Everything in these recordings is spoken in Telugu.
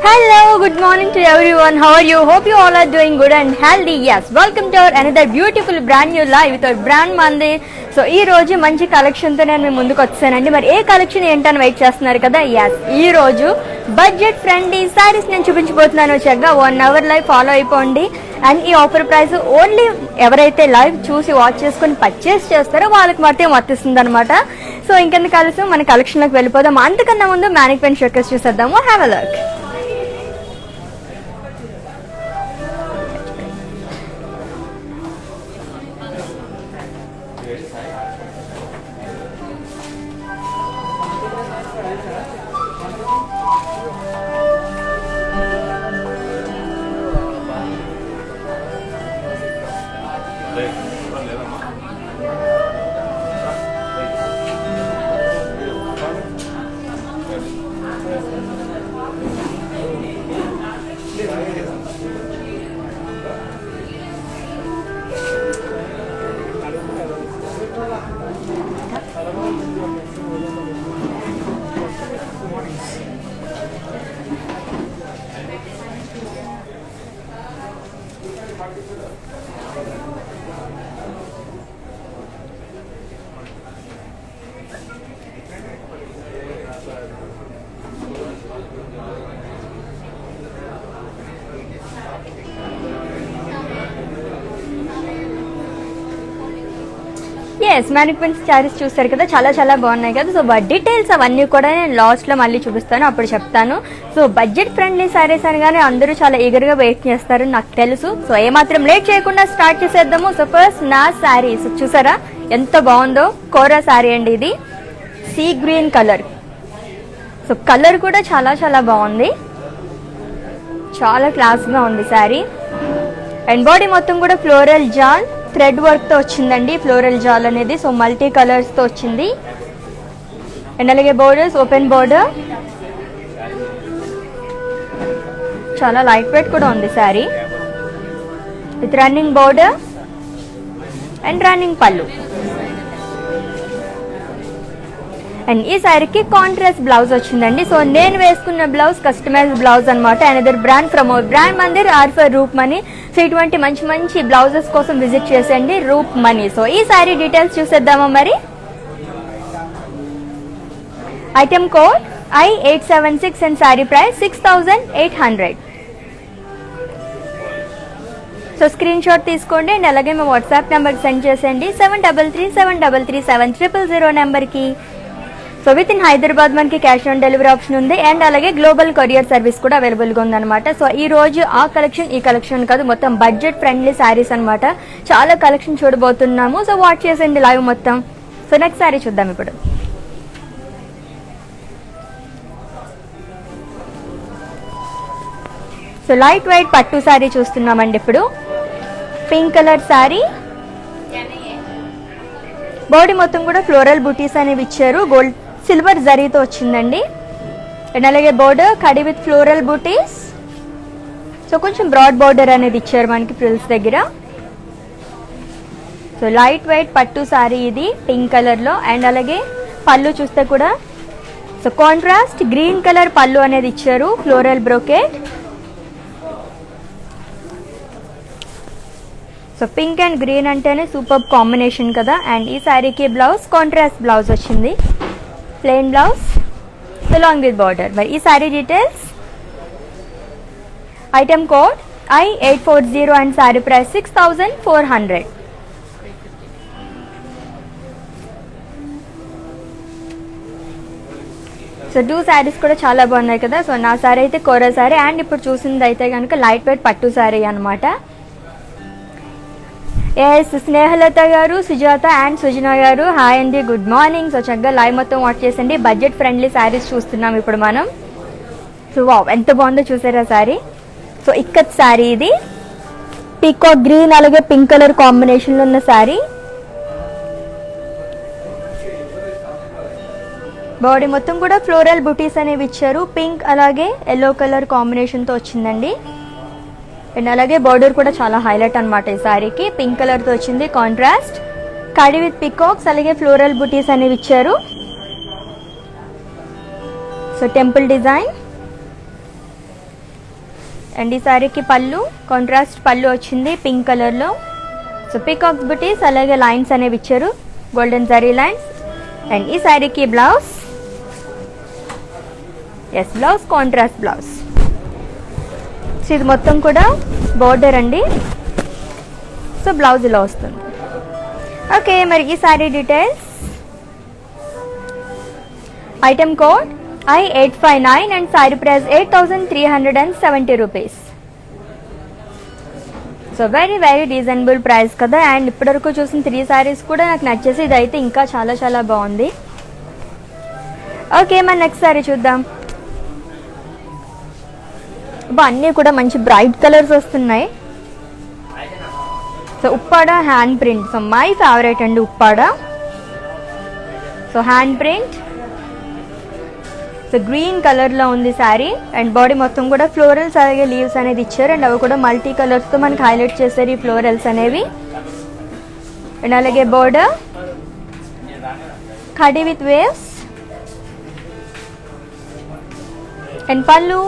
Hello, good morning to everyone. How are you? Hope you all are doing good and healthy. Yes, welcome to our another beautiful brand new live with our brand Mandir. So ఈ రోజు మంచి కలెక్షన్తో నేను మీ ముందుకు వచ్చానండి. మరి ఏ కలెక్షన్ ఏంటని వెయిట్ చేస్తున్నారు కదా. ఎస్, ఈ రోజు బడ్జెట్ ఫ్రెండ్లీ సారీస్ నేను చూపించబోతున్నాను. చక్కగా 1 hour లైవ్ ఫాలో అయిపోండి. అండ్ ఈ ఆఫర్ ప్రైస్ ఓన్లీ ఎవరైతే లైవ్ చూసి వాచ్ చేసుకుని పర్చేస్ చేస్తారో వాళ్ళకి మాత్రమే వర్తిస్తుంది అనమాట. సో ఇంకెందుకు కలిసి మన కలెక్షన్లోకి వెళ్ళిపోదాం. అంతకన్నా ముందు మ్యానిక్వెన్ షోకేస్ చూసేద్దాము. Have a look. Yes, mannequin saris చూస్తారు కదా, చాలా చాలా బాగున్నాయి కదా. సో డీటెయిల్స్ అవన్నీ కూడా నేను లాస్ట్లో మళ్ళీ చూపిస్తాను, అప్పుడు చెప్తాను. సో బడ్జెట్ ఫ్రెండ్లీ శారీస్ అనగానే అందరూ చాలా ఈగర్గా వెయిట్ చేస్తారు, నాకు తెలుసు. సో ఏమాత్రం లేట్ చేయకుండా స్టార్ట్ చేసేద్దాము. సో ఫస్ట్ నా శారీస్ చూసారా ఎంత బాగుందో. కోరా శారీ అండి ఇది, see green colour. So colour కూడా చాలా చాలా బాగుంది, చాలా క్లాస్గా ఉంది శారీ. అండ్ బాడీ మొత్తం కూడా ఫ్లోరల్ జాల్ థ్రెడ్ వర్క్ తో వచ్చిందండి. ఫ్లోరల్ జాల్ అనేది సో మల్టీ కలర్స్ తో వచ్చింది. అండ్ అలాగే బోర్డర్స్ ఓపెన్ బోర్డర్, చాలా లైట్ వెయిట్ కూడా ఉంది sari. With running border and running పళ్ళు. అండ్ ఈ శారీకి కాంట్రాస్ట్ బ్లౌజ్ వచ్చిందండి. సో నేను వేసుకున్న బ్లౌజ్ కస్టమైజ్ బ్లౌజ్ అనమాట. Another brand from our brand Mandir R for roof Mani. So ఇటువంటి మంచి మంచి బ్లౌజెస్ కోసం విజిట్ చేసేయండి రూప్ మనీ. సో ఈ శారీ డీటెయిల్స్ చూసేద్దామా మరి. Item code I876 and sari price 6800. So screen shot తీసుకోండి అండ్ అలాగే మా వాట్సాప్ నెంబర్కి సెండ్ చేసేయండి 7337337000 నెంబర్కి. సో విత్ ఇన్ హైదరాబాద్ మనకి క్యాష్ ఆన్ డెలివరీ ఆప్షన్ ఉంది. అండ్ అలాగే గ్లోబల్ కొరియర్ సర్వీస్ కూడా అవైలబుల్గా ఉందన్నమాట. సో ఈ రోజు ఆ కలెక్షన్ ఈ కలెక్షన్ కాదు, మొత్తం బడ్జెట్ ఫ్రెండ్లీ శారీస్ అనమాట. చాలా కలెక్షన్ చూడబోతున్నాము. సో వాచ్ చేసేయండి లైవ్ మొత్తం. సో నెక్స్ట్ శారీ చూద్దాం ఇప్పుడు. సో లైట్ వెయిట్ పట్టు శారీ చూస్తున్నామండి ఇప్పుడు. పింక్ కలర్ శారీ, బాడీ మొత్తం కూడా ఫ్లోరల్ బూటీస్ అనేవి ఇచ్చారు. గోల్డ్ సిల్వర్ జరీతో వచ్చిందండి. అండ్ అలాగే బోర్డర్ కడి విత్ ఫ్లోరల్ బూటీస్. సో కొంచెం బ్రాడ్ బోర్డర్ అనేది ఇచ్చారు మనకి ఫ్రిల్స్ దగ్గర. సో లైట్ వెయిట్ పట్టు శారీ ఇది పింక్ కలర్ లో. అండ్ అలాగే పళ్ళు చూస్తే కూడా సో కాంట్రాస్ట్ గ్రీన్ కలర్ పళ్ళు అనేది ఇచ్చారు, floral brocade. So pink and green అంటేనే సూపర్ కాంబినేషన్ కదా. అండ్ ఈ శారీకి బ్లౌజ్ కాంట్రాస్ట్ బ్లౌజ్ వచ్చింది, plain blouse along with border. మరి ఈ sari details item code I840 and sari price 6400. So 2 saris కూడా చాలా బాగున్నాయి కదా. సో నా శారీ అయితే కోరా శారీ అండ్ ఇప్పుడు చూసింది అయితే కనుక లైట్ వెయిట్ పట్టు శారీ అనమాట. ఎస్ స్నేహలత గారు, సుజాత అండ్ సుజనా గారు, హాయ్ అండి, గుడ్ మార్నింగ్. సో చక్కగా లైవ్ మొత్తం వాచ్ చేసండి. బడ్జెట్ ఫ్రెండ్లీ శారీస్ చూస్తున్నాం ఇప్పుడు మనం. సో వావ్, ఎంత బాగుందో చూసారా శారీ. సో ఇక్కత్ శారీ ఇది, పీకాక్ గ్రీన్ అలాగే పింక్ కలర్ కాంబినేషన్లో ఉన్న శారీ. బాడీ మొత్తం కూడా ఫ్లోరల్ బుటీస్ అనేవి ఇచ్చారు. పింక్ అలాగే ఎల్లో కలర్ కాంబినేషన్తో వచ్చిందండి. అండ్ అలాగే బార్డర్ కూడా చాలా హైలైట్ అనమాట ఈ శారీకి. పింక్ కలర్తో వచ్చింది కాంట్రాస్ట్. కడి విత్ పికాక్స్ అలాగే ఫ్లోరల్ బుటీస్ అనేవి ఇచ్చారు. So temple design. అండ్ ఈ శారీకి పళ్ళు కాంట్రాస్ట్ పళ్ళు వచ్చింది పింక్ కలర్లో. సో పికాక్స్ బుటీస్ అలాగే లైన్స్ అనేవి ఇచ్చారు, గోల్డెన్ జరీ లైన్స్. అండ్ ఈ శారీకి blouse, yes blouse contrast blouse. So ఇది మొత్తం కూడా బోర్డర్ అండి. సో బ్లౌజ్ ఇలా వస్తుంది. ఓకే, మరి ఈ sari details. Item code I859 and sari price 8370 rupees. So very very reasonable price కదా. అండ్ ఇప్పటివరకు చూసిన 3 శారీస్ కూడా నాకు నచ్చేసి ఇదైతే ఇంకా చాలా చాలా బాగుంది. ఓకే, మరి నెక్స్ట్ శారీ చూద్దాం. అన్నీ కూడా మంచి బ్రైట్ కలర్స్ వస్తున్నాయి. So Uppada hand print. So my favourite అండి Uppada. So hand print. So green కలర్లో ఉంది శారీ. అండ్ బాడీ మొత్తం కూడా ఫ్లోరల్స్ అలాగే లీవ్స్ అనేది ఇచ్చారు. అండ్ అవి కూడా మల్టీ కలర్స్తో మనకి హైలైట్ చేశారు ఈ ఫ్లోరల్స్ అనేవి. అండ్ అలాగే బోర్డర్ కడి విత్ వేవ్స్. అండ్ పళ్ళు.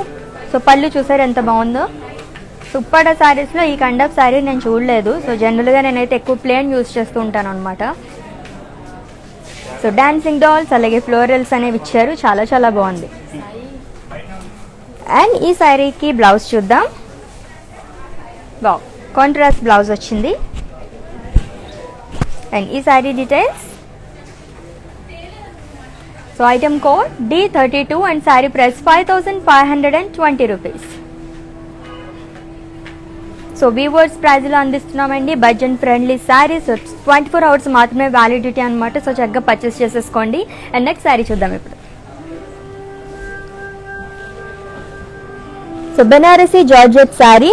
సో పళ్ళు చూసారు ఎంత బాగుందో. సో ఉప్పాడ శారీస్లో ఈ కైండ్ ఆఫ్ శారీ నేను చూడలేదు. సో జనరల్గా నేనైతే ఎక్కువ ప్లేన్ యూజ్ చేస్తూ ఉంటాను అనమాట. సో డాన్సింగ్ డాల్స్ అలాగే ఫ్లోరల్స్ అనేవి ఇచ్చారు, చాలా చాలా బాగుంది. అండ్ ఈ శారీకి బ్లౌజ్ చూద్దాం. వావ్, కాంట్రాస్ట్ బ్లౌజ్ వచ్చింది. అండ్ ఈ sari details. So item code D32 and sari price 5520 rupees. So weavers ప్రైజ్లో అందిస్తున్నామండి బడ్జెట్ ఫ్రెండ్లీ శారీస్. 24 అవర్స్ మాత్రమే వ్యాలిడిటీ అనమాట. సో చక్కగా పర్చేస్ చేసేసుకోండి. అండ్ నెక్స్ట్ శారీ చూద్దాం ఇప్పుడు. So Banarasi georgette sari.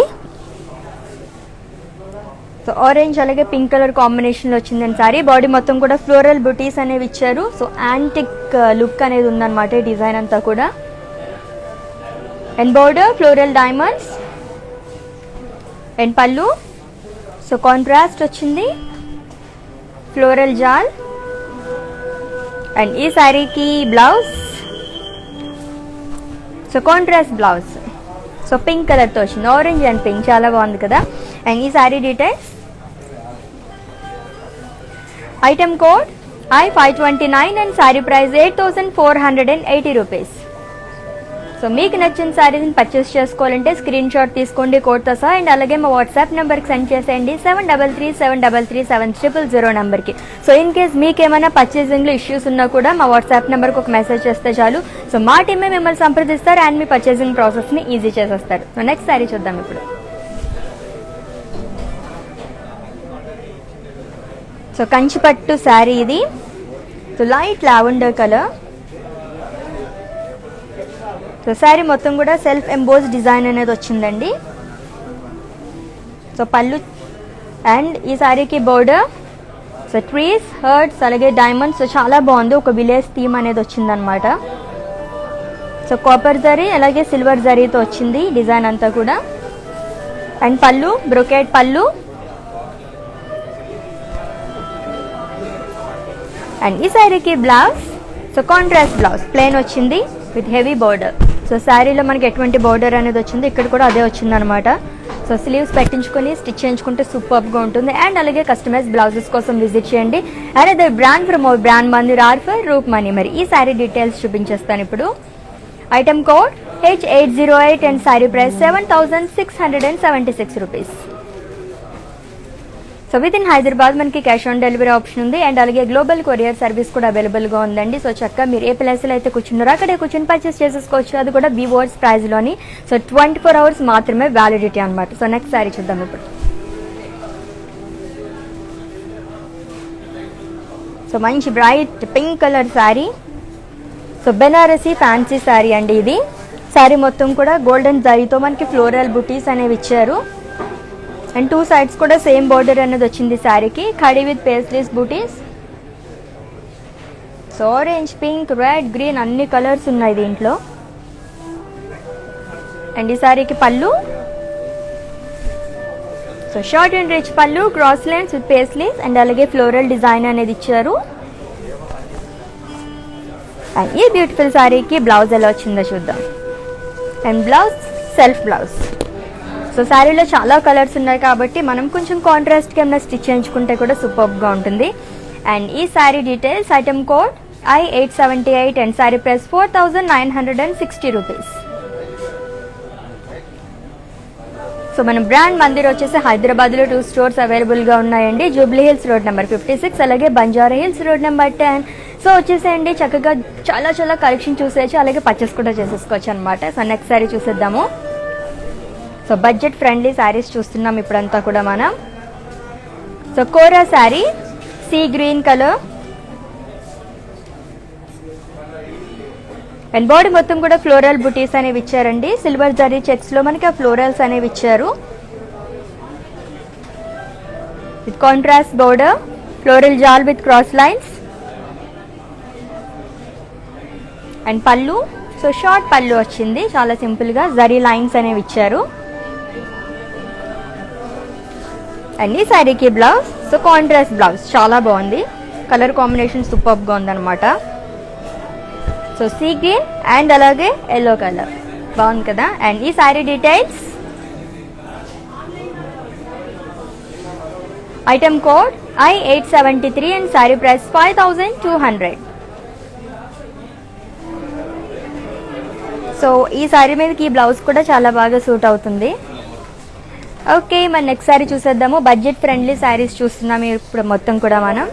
So orange అలాగే పింక్ కలర్ కాంబినేషన్లో వచ్చిందని శారీ. బాడీ మొత్తం కూడా ఫ్లోరల్ బుటీస్ అనేవి ఇచ్చారు. సో యాంటిక్ లుక్ అనేది ఉందన్నమాట ఈ డిజైన్ అంతా కూడా. And border floral diamonds. And పళ్ళు. సో కాంట్రాస్ట్ వచ్చింది ఫ్లోరల్ జాల్. అండ్ ఈ శారీకి blouse. So contrast blouse. So pink కలర్తో వచ్చింది, ఆరెంజ్ అండ్ పింక్, చాలా బాగుంది కదా. అండ్ ఈ sari details. Item code I529 and sari price 8480 rupees. So మీకు నచ్చిన శారీని పర్చేస్ చేసుకోవాలంటే స్క్రీన్ షాట్ తీసుకోండి కోడ్తో సహా. అండ్ అలాగే మా వాట్సాప్ నెంబర్కి సెండ్ చేసేయండి 7337337000 నెంబర్కి. సో ఇన్ కేస్ మీకు ఏమైనా పర్చేసింగ్లో ఇష్యూస్ ఉన్నా కూడా మా వాట్సాప్ నెంబర్కి ఒక మెసేజ్ చేస్తే చాలు. సో మా టీమే మిమ్మల్ని సంప్రదిస్తారు అండ్ మీ పర్చేసింగ్ ప్రాసెస్ని ఈజీ చేసేస్తారు. సో నెక్స్ట్ శారీ చూద్దాం ఇప్పుడు. సో కంచిపట్టు శారీ ఇది. So light lavender colour. So sari మొత్తం కూడా సెల్ఫ్ ఎంబోస్ డిజైన్ అనేది వచ్చిందండి. సో పళ్ళు. అండ్ ఈ శారీకి బోర్డర్. సో ట్రీస్, హర్ట్స్ అలాగే డైమండ్స్. సో చాలా బాగుంది, ఒక విలేజ్ థీమ్ అనేది వచ్చిందనమాట. సో కాపర్ జరీ అలాగే సిల్వర్ జరీతో వచ్చింది డిజైన్ అంతా కూడా. అండ్ పళ్ళు బ్రొకేట్ పళ్ళు. అండ్ ఈ శారీకి blouse. So contrast blouse plain వచ్చింది విత్ హెవీ బోర్డర్. సో శారీలో మనకి ఎటువంటి బోర్డర్ అనేది వచ్చింది, ఇక్కడ కూడా అదే వచ్చిందనమాట. సో స్లీవ్స్ పెట్టించుకొని స్టిచ్ చేయించుకుంటే సూపర్గా ఉంటుంది. అండ్ అలాగే కస్టమైజ్ బ్లౌజెస్ కోసం విజిట్ చేయండి. అండ్ అదే brand from brand Mandir R for Roop Mani. మరి ఈ శారీ డీటెయిల్స్ చూపించేస్తాను ఇప్పుడు. Item code H808 and sari price 7676 rupees. So within Hyderabad మనకి క్యాష్ ఆన్ డెలివరీ ఆప్షన్ ఉంది. అండ్ అలాగే గ్లోబల్ కొరియర్ సర్వీస్ కూడా అవైలబుల్గా ఉందండి. సో చక్కగా మీరు ఏ ప్లేస్లో అయితే కూర్చున్నారో అక్కడే కూర్చొని పర్చేస్ చేసేసుకోవచ్చు, అది కూడా వీవర్స్ ప్రైస్లోని. సో 24 అవర్స్ మాత్రమే వ్యాలిడిటీ అనమాట. సో నెక్స్ట్ శారీ చూద్దాం ఇప్పుడు. సో మంచి bright pink colour sari. So Banarasi fancy sari అండి ఇది. శారీ మొత్తం కూడా గోల్డెన్ జరీతో మనకి ఫ్లోరల్ బుటీస్ అనేవి ఇచ్చారు. అండ్ 2 సైడ్స్ కూడా సేమ్ బోర్డర్ అనేది వచ్చింది శారీకి. Khadi with paisleys buttis. So orange, pink, red, green అన్ని కలర్స్ ఉన్నాయి దీంట్లో. అండ్ ఈ శారీకి pallu. So short and rich పళ్ళు, cross lines with paisleys and అలాగే ఫ్లోరల్ డిజైన్ అనేది ఇచ్చారు. అండ్ ఈ బ్యూటిఫుల్ శారీకి బ్లౌజ్ ఎలా వచ్చిందో చూద్దాం. And blouse self blouse. So శారీలో చాలా కలర్స్ ఉన్నాయి కాబట్టి మనం కొంచెం కాంట్రాస్ట్గా ఏమైనా స్టిచ్ చేయించుకుంటే కూడా సూపర్గా ఉంటుంది. అండ్ ఈ sari details, item code I878 and sari price 4960 rupees. So మన బ్రాండ్ మందిర్ వచ్చేసి హైదరాబాద్లో 2 స్టోర్స్ అవైలబుల్గా ఉన్నాయండి. జూబ్లీ హిల్స్ రోడ్ నెంబర్ 56, అలాగే Banjara hills road number 10. So వచ్చేసేయండి, చక్కగా చాలా చాలా కలెక్షన్ చూసేయచ్చు, అలాగే పర్చేస్ కూడా చేసేసుకోవచ్చు అనమాట. సో నెక్స్ట్ శారీ చూసేద్దాము. సో బడ్జెట్ ఫ్రెండ్లీ శారీస్ చూస్తున్నాం ఇప్పుడంతా కూడా మనం. So Kora sari, sea green colour. And body మొత్తం కూడా ఫ్లోరల్ బుటీస్ అనేవి ఇచ్చారండి. సిల్వర్ జరీ చెక్స్ లో మనకి ఆ ఫ్లోరల్స్ అనేవి ఇచ్చారు. With contrast border, floral jaal with cross lines. And పళ్ళు. సో షార్ట్ పళ్ళు వచ్చింది, చాలా సింపుల్ గా జరీ లైన్స్ అనేవి ఇచ్చారు. అండ్ ఈ శారీకి బ్లౌజ్. సో కాంట్రాస్ట్ బ్లౌజ్ చాలా బాగుంది, కలర్ కాంబినేషన్ సూపర్ గా ఉందన్నమాట. సో సీ గ్రీన్ అండ్ అలాగే ఎల్లో కలర్ బాగుంది కదా. అండ్ ఈ sari details, item code I873 and sari price 5200. So ఈ శారీ మీదకి ఈ బ్లౌజ్ కూడా చాలా బాగా సూట్ అవుతుంది. ఓకే, మన నెక్స్ట్ శారీ చూసేద్దాము. బడ్జెట్ ఫ్రెండ్లీ శారీస్ చూస్తున్నాం ఇప్పుడు మొత్తం కూడా మనం.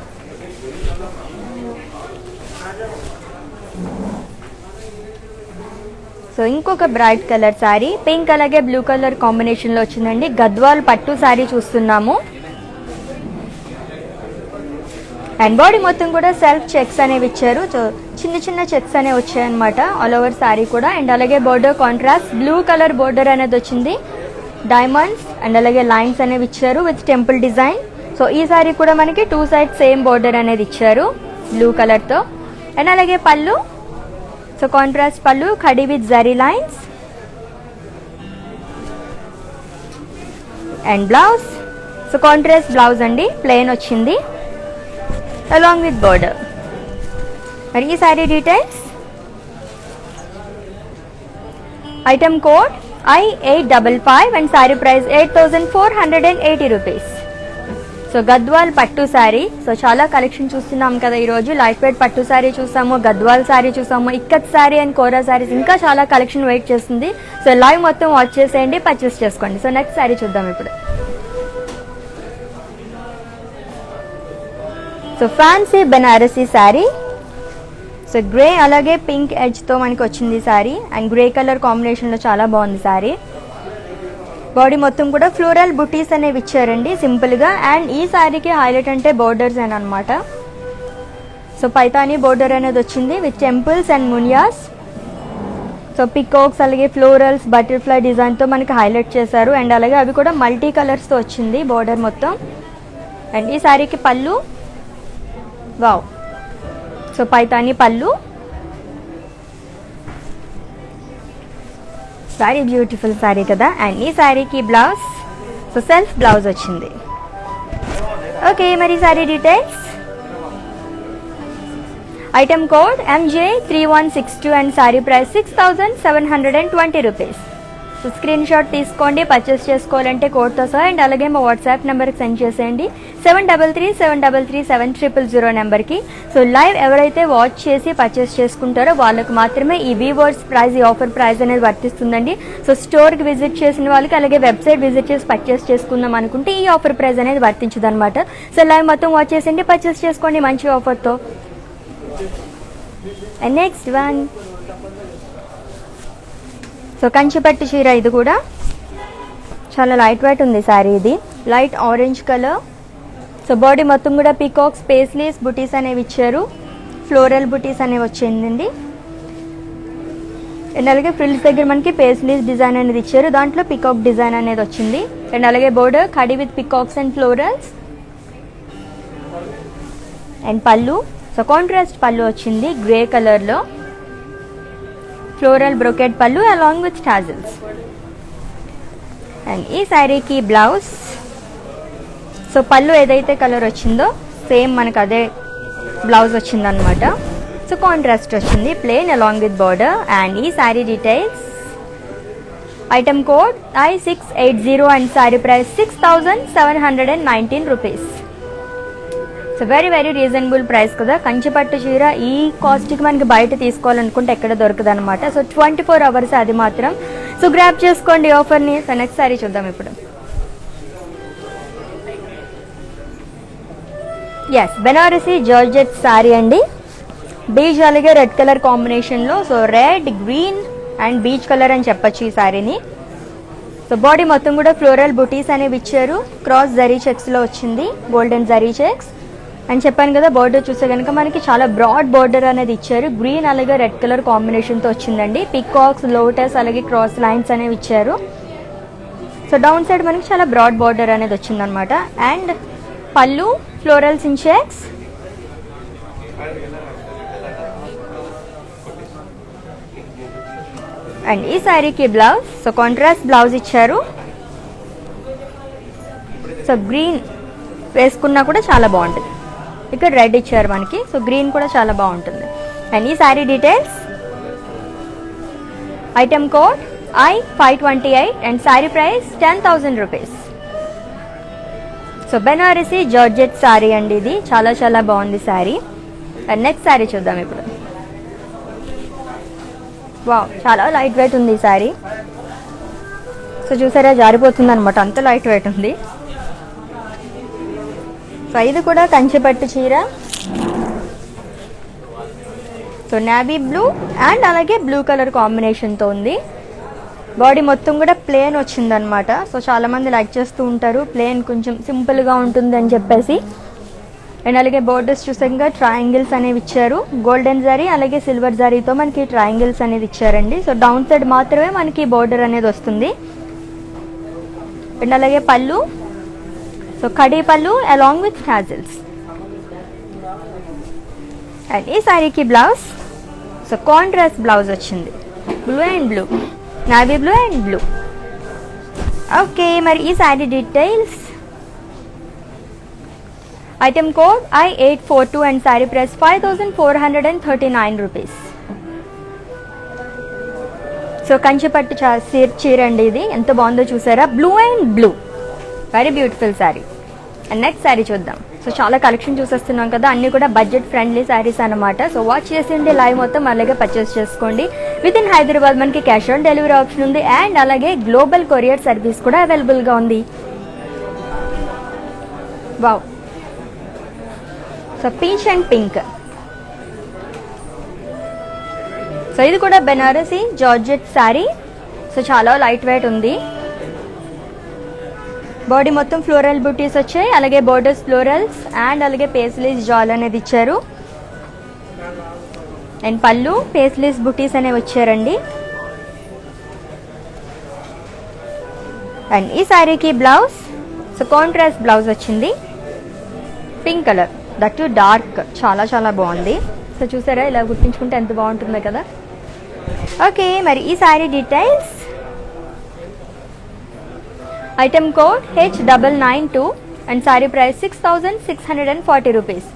సో ఇంకొక బ్రైట్ కలర్ శారీ, పింక్ అలాగే బ్లూ కలర్ కాంబినేషన్లో వచ్చిందండి. గద్వాల్ పట్టు శారీ చూస్తున్నాము. అండ్ బాడీ మొత్తం కూడా సెల్ఫ్ చెక్స్ అనేవి ఇచ్చారు. సో చిన్న చిన్న చెక్స్ అనేవి వచ్చాయన్నమాట ఆల్ ఓవర్ శారీ కూడా. అండ్ అలాగే border contrast blue colour border అనేది వచ్చింది. డైమండ్స్ అండ్ అలాగే లైన్స్ అనేవి ఇచ్చారు విత్ టెంపుల్ డిజైన్. సో ఈ శారీ కూడా మనకి 2 సైడ్స్ సేమ్ బోర్డర్ అనేది ఇచ్చారు బ్లూ కలర్తో. అండ్ అలాగే పళ్ళు. సో కాంట్రాస్ట్ పళ్ళు, ఖడీ with zari lines. And blouse. So contrast blouse అండి, ప్లెయిన్ వచ్చింది అలాంగ్ విత్ బోర్డర్. మరి ఈ sari details, item code I855 and sari price 8480 rupees. So Gadwal పట్టు శారీ. సో చాలా కలెక్షన్ చూస్తున్నాం కదా ఈరోజు. లైట్ వెయిట్ పట్టు శారీ చూసాము, గద్వాల్ శారీ చూసాము, ఇక్కత్ శారీ అండ్ కోరా శారీస్, ఇంకా చాలా కలెక్షన్ వెయిట్ చేస్తుంది. సో లైవ్ మొత్తం వాచ్ చేసేయండి, పర్చేస్ చేసుకోండి. సో నెక్స్ట్ శారీ చూద్దాం ఇప్పుడు. So fancy Banarasi sari. So grey అలాగే పింక్ ఎడ్జ్తో మనకి వచ్చింది శారీ. అండ్ గ్రే కలర్ కాంబినేషన్లో చాలా బాగుంది శారీ. బాడీ మొత్తం కూడా ఫ్లోరల్ బుటీస్ అనేవి ఇచ్చారండి సింపుల్గా. అండ్ ఈ శారీకి హైలైట్ అంటే బోర్డర్స్ అని అనమాట. సో పైతానీ బోర్డర్ అనేది వచ్చింది with temples and మునియాస్. So peacocks అలాగే ఫ్లోరల్స్ బటర్ఫ్లై డిజైన్తో మనకి హైలైట్ చేశారు. అండ్ అలాగే అవి కూడా మల్టీ కలర్స్తో వచ్చింది బోర్డర్ మొత్తం. అండ్ ఈ శారీకి పళ్ళు. వావ్, సో పైతానీ పళ్ళు. సారీ బ్యూటిఫుల్ సారీ కదా. అండ్ ఈ శారీకి బ్లౌజ్. సో సెల్ఫ్ బ్లౌజ్ వచ్చింది. ఓకే, మరి sorry details, item code MJ3162 and sari price 6720 rupees. So screen shot తీసుకోండి, పర్చేస్ చేసుకోవాలంటే కోడ్తో సహా. అండ్ అలాగే మా వాట్సాప్ నెంబర్కి సెండ్ చేసేయండి 7337337000 నెంబర్కి. సో లైవ్ ఎవరైతే వాచ్ చేసి పర్చేస్ చేసుకుంటారో వాళ్ళకు మాత్రమే ఈ వీవర్స్ ప్రైస్, ఈ ఆఫర్ ప్రైస్ అనేది వర్తిస్తుందండి. సో స్టోర్కి విజిట్ చేసిన వాళ్ళకి అలాగే వెబ్సైట్ విజిట్ చేసి పర్చేస్ చేసుకుందాం అనుకుంటే ఈ ఆఫర్ ప్రైస్ అనేది వర్తించదు అనమాట. సో లైవ్ మొత్తం వాచ్ చేసేయండి, పర్చేస్ చేసుకోండి మంచి ఆఫర్తో. అండ్ నెక్స్ట్ వన్, సో కంచిపట్టు చీర. ఇది కూడా చాలా లైట్ వెయిట్ ఉంది శారీ. ఇది light orange colour. So body మొత్తం కూడా పీకాక్స్ పేస్లీస్ బుటీస్ అనేవి ఇచ్చారు, ఫ్లోరల్ బుటీస్ అనేవి వచ్చిందండి. అండ్ అలాగే ఫ్రిల్స్ దగ్గర మనకి పేస్లీస్ డిజైన్ అనేది ఇచ్చారు, దాంట్లో పీకాక్ డిజైన్ అనేది వచ్చింది. అండ్ అలాగే బోర్డర్ కడి with peacocks and florals. And పళ్ళు, సో కాంట్రాస్ట్ పళ్ళు వచ్చింది గ్రే కలర్లో, ఫ్లోరల్ బ్రొకెట్ పళ్ళు అలాంగ్ విత్ టాజిల్స్. అండ్ ఈ శారీకి బ్లౌజ్, సో పళ్ళు ఏదైతే కలర్ వచ్చిందో సేమ్ మనకు అదే బ్లౌజ్ వచ్చిందనమాట. సో కాంట్రాస్ట్ వచ్చింది plain along with border. And ఈ sari details, item code I680 and sari price 6719 rupees. So very very reasonable price కదా. కంచిపట్టు చీర ఈ కాస్ట్కి మనకి బయట తీసుకోవాలనుకుంటే ఎక్కడ దొరకదు అనమాట. సో 24 అవర్స్ అది మాత్రం. సో గ్రాప్ చేసుకోండి ఆఫర్ని. సో నెక్స్ట్ శారీ చూద్దాం ఇప్పుడు. ఎస్, బెనారసీ జార్జెట్ శారీ అండి. బీచ్ అలాగే రెడ్ కలర్ కాంబినేషన్లో, so red green and beach colour అని చెప్పచ్చు ఈ శారీని. సో బాడీ మొత్తం కూడా ఫ్లోరల్ బుటీస్ అనేవి ఇచ్చారు, క్రాస్ జరీ చెక్స్లో వచ్చింది, గోల్డెన్ జరీ చెక్స్. అని చెప్పాను కదా, బార్డర్ చూస్తే కనుక మనకి చాలా బ్రాడ్ బార్డర్ అనేది ఇచ్చారు, గ్రీన్ అలాగే రెడ్ కలర్ కాంబినేషన్తో వచ్చిందండి. పికాక్స్, లోటస్ అలాగే క్రాస్ లైన్స్ అనేవి ఇచ్చారు. సో డౌన్ సైడ్ మనకి చాలా బ్రాడ్ బార్డర్ అనేది వచ్చిందనమాట. అండ్ పళ్ళు ఫ్లోరల్స్ ఇన్ చెక్స్. అండ్ ఈ శారీకి బ్లౌజ్, సో కాంట్రాస్ట్ బ్లౌజ్ ఇచ్చారు. సో గ్రీన్ వేసుకున్నా కూడా చాలా బాగుంటుంది. ఇక్కడ రెడ్ ఇచ్చారు మనకి, సో గ్రీన్ కూడా చాలా బాగుంటుంది. అండ్ ఈ sari details, item code I528 and sari price 10,000 rupees. So Banarasi georgette sari అండి, ఇది చాలా చాలా బాగుంది శారీ. అండ్ నెక్స్ట్ శారీ చూద్దాం ఇప్పుడు. వావ్, చాలా లైట్ వెయిట్ ఉంది ఈ శారీ. సో చూసారా, జారిపోతుంది అనమాట, అంత లైట్ వెయిట్ ఉంది. సో ఇది కూడా కంచిపట్టు చీర. సో నావీ బ్లూ అండ్ అలాగే బ్లూ కలర్ కాంబినేషన్తో ఉంది. బాడీ మొత్తం కూడా ప్లేన్ వచ్చిందనమాట. సో చాలామంది లైక్ చేస్తూ ఉంటారు ప్లేన్, కొంచెం సింపుల్గా ఉంటుంది అని చెప్పేసి. అండ్ అలాగే బోర్డర్స్ చూసాక ట్రయాంగిల్స్ అనేవి ఇచ్చారు, గోల్డెన్ జరీ అలాగే సిల్వర్ జరీతో మనకి ట్రయాంగిల్స్ అనేది ఇచ్చారండి. సో డౌన్ సైడ్ మాత్రమే మనకి బోర్డర్ అనేది వస్తుంది. అండ్ అలాగే పళ్ళు, సో కడీ పళ్ళు అలాంగ్ విత్ టాజిల్స్. అండ్ ఈ శారీకి బ్లౌజ్, సో కాంట్రాస్ట్ బ్లౌజ్ వచ్చింది, blue and blue, navy blue and blue. Okay, మరి ఈ sari details, item code I842 and sari price 5,439 rupees. So కంచిపట్టు చీర అండి ఇది, ఎంత బాగుందో చూసారా, blue and blue, very beautiful sari. And next sari చూద్దాం. సో చాలా కలెక్షన్ చూసేస్తున్నాం కదా, అన్ని కూడా బడ్జెట్ ఫ్రెండ్లీ శారీస్ అనమాట. సో వాచ్ చేసిండి లైవ్ మొత్తం అలాగే పర్చేస్ చేసుకోండి. విత్ ఇన్ హైదరాబాద్ మనకి క్యాష్ ఆన్ డెలివరీ ఆప్షన్ ఉంది, అండ్ అలాగే గ్లోబల్ కొరియర్ సర్వీస్ కూడా అవైలబుల్గా ఉంది. Wow, so peach and pink. So ఇది కూడా బెనారసీ జార్జెట్ శారీ. సో చాలా లైట్ వెయిట్ ఉంది. బాడీ మొత్తం ఫ్లోరల్ బుటీస్ వచ్చాయి, అలాగే బోర్డర్స్ ఫ్లోరల్స్ అండ్ అలాగే పేస్లీస్ జాల్ అనేది ఇచ్చారు. అండ్ పళ్ళు పేస్లీస్ బుటీస్ అనేవి వచ్చారండి. అండ్ ఈ శారీకి బ్లౌజ్, సో కాంట్రాస్ట్ బ్లౌజ్ వచ్చింది, pink colour, that to dark, చాలా చాలా బాగుంది. సో చూసారా, ఇలా గుర్తించుకుంటే ఎంత బాగుంటుందో కదా. ఓకే, మరి ఈ sari details, item code H992 and sari price 6,640 rupees.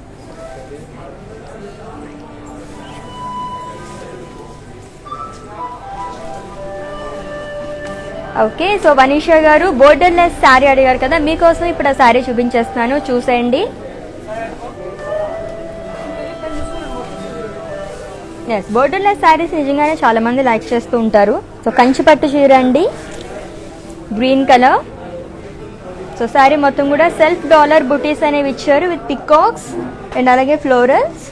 Okay, so Vanisha గారు బోర్డర్లెస్ శారీ అడిగారు కదా, మీకోసం ఇప్పుడు ఆ శారీ చూపించేస్తున్నాను, చూసేయండి. ఎస్, బోర్డర్లెస్ శారీస్ నిజంగానే చాలా మంది లైక్ చేస్తూ ఉంటారు. సో కంచిపట్టు చీర అండి, గ్రీన్ కలర్. సో శారీ మొత్తం కూడా సెల్ఫ్ డాలర్ బుటీస్ అనేవి ఇచ్చారు విత్ పికాక్స్ అండ్ అలాగే ఫ్లోరల్స్.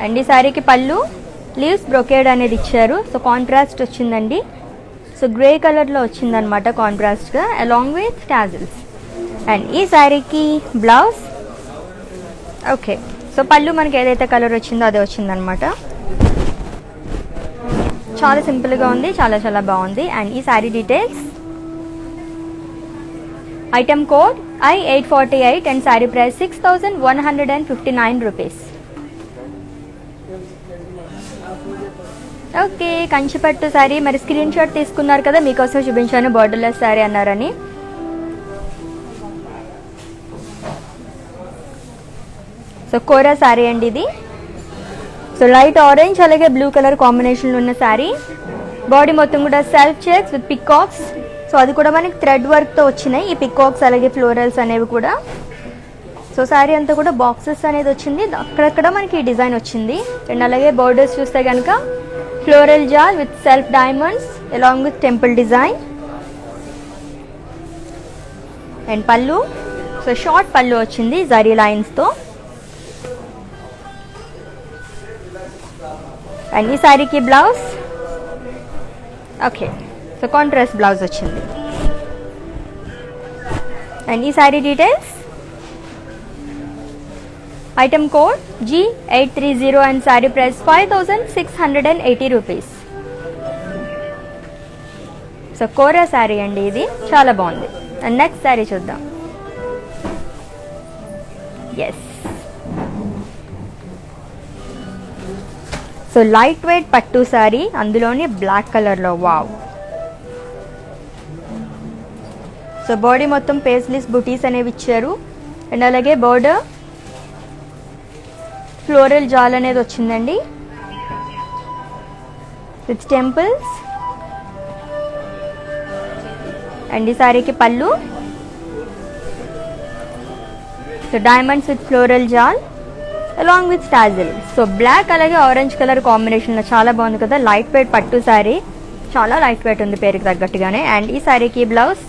అండ్ ఈ శారీకి పళ్ళు లీవ్స్ బ్రొకేడ్ అనేది ఇచ్చారు. సో కాంట్రాస్ట్ వచ్చిందండి, సో గ్రే కలర్లో వచ్చిందనమాట కాంట్రాస్ట్గా అలాంగ్ విత్ టాజిల్స్. అండ్ ఈ శారీకి బ్లౌజ్. ఓకే, సో పళ్ళు మనకి ఏదైతే కలర్ వచ్చిందో అదే వచ్చిందనమాట. చాలా సింపుల్గా ఉంది, చాలా చాలా బాగుంది. అండ్ ఈ sari details, item code I848 and sari price 6159 rupees. Okay, కంచిపట్టు శారీ. మరి స్క్రీన్ షాట్ తీసుకున్నారు కదా, మీకోసం చూపించాను బోర్డర్లెస్ శారీ అన్నారని. సో కోరా శారీ అండి ఇది. సో లైట్ ఆరెంజ్ అలాగే బ్లూ కలర్ కాంబినేషన్లో ఉన్న శారీ. బాడీ మొత్తం కూడా self checks with peacocks. So అది కూడా మనకి థ్రెడ్ వర్క్తో వచ్చినాయి ఈ పికాక్స్ అలాగే ఫ్లోరల్స్ అనేవి కూడా. సో శారీ అంతా కూడా బాక్సెస్ అనేది వచ్చింది, అక్కడక్కడ మనకి ఈ డిజైన్ వచ్చింది. అండ్ అలాగే బోర్డర్స్ చూస్తే కనుక floral jaal with self diamonds along with temple design. And పళ్ళు, సో షార్ట్ పళ్ళు వచ్చింది జరీ లైన్స్తో. అండ్ ఈ శారీకి blouse. Okay, so contrast blouse వచ్చింది. అండ్ ఈ sari details, item code G830 and sari price 5680 rupees. So కోరా శారీ అండి ఇది, చాలా బాగుంది. అండ్ నెక్స్ట్ శారీ చూద్దాం. ఎస్, సో లైట్ వెయిట్ పట్టు శారీ, అందులోని బ్లాక్ కలర్లో. వావ్. సో బాడీ మొత్తం పేస్లెస్ బుటీస్ అనేవి ఇచ్చారు. అండ్ అలాగే బోర్డర్ ఫ్లోరల్ జాల్ అనేది వచ్చిందండి విత్ టెంపుల్స్. అండ్ ఈ శారీకి pallu, so diamonds with floral jaal along with tassel. So black అలాగే ఆరెంజ్ కలర్ కాంబినేషన్లో చాలా బాగుంది కదా. లైట్ వెయిట్ పట్టు శారీ, చాలా లైట్ వెయిట్ ఉంది పేరుకి తగ్గట్టుగానే. అండ్ ఈ శారీకి బ్లౌజ్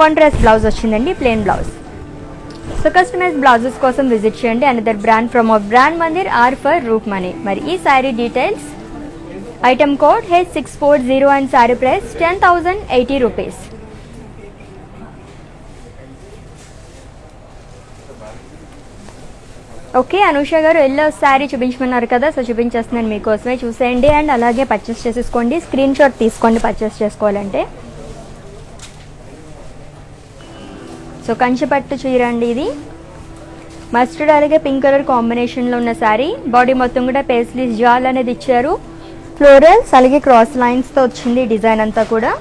కాంట్రాస్ట్ బ్లౌజ్ వచ్చిందండి, plain blouse. So customise blouses కోసం విజిట్ చేయండి another brand from our brand Mandir R for రూప్ మనీ. మరి ఈ sari details, item code H640 and sari price 10,080 rupees. Okay, Anusha garu yellow sari చూపించమన్నారు కదా, సో చూపించేస్తున్నాను మీకోసమే, చూసేయండి. అండ్ అలాగే పర్చేస్ చేసేసుకోండి, స్క్రీన్ షాట్ తీసుకోండి పర్చేస్ చేసుకోవాలంటే. సో కంచిపట్టు చీర అండి ఇది. మస్టర్డ్ అలాగే పింక్ కలర్ కాంబినేషన్లో ఉన్న శారీ. బాడీ మొత్తం కూడా పేస్లీస్ జాల్ అనేది ఇచ్చారు, ఫ్లోరల్స్ అలాగే క్రాస్ లైన్స్తో వచ్చింది డిజైన్ అంతా కూడా.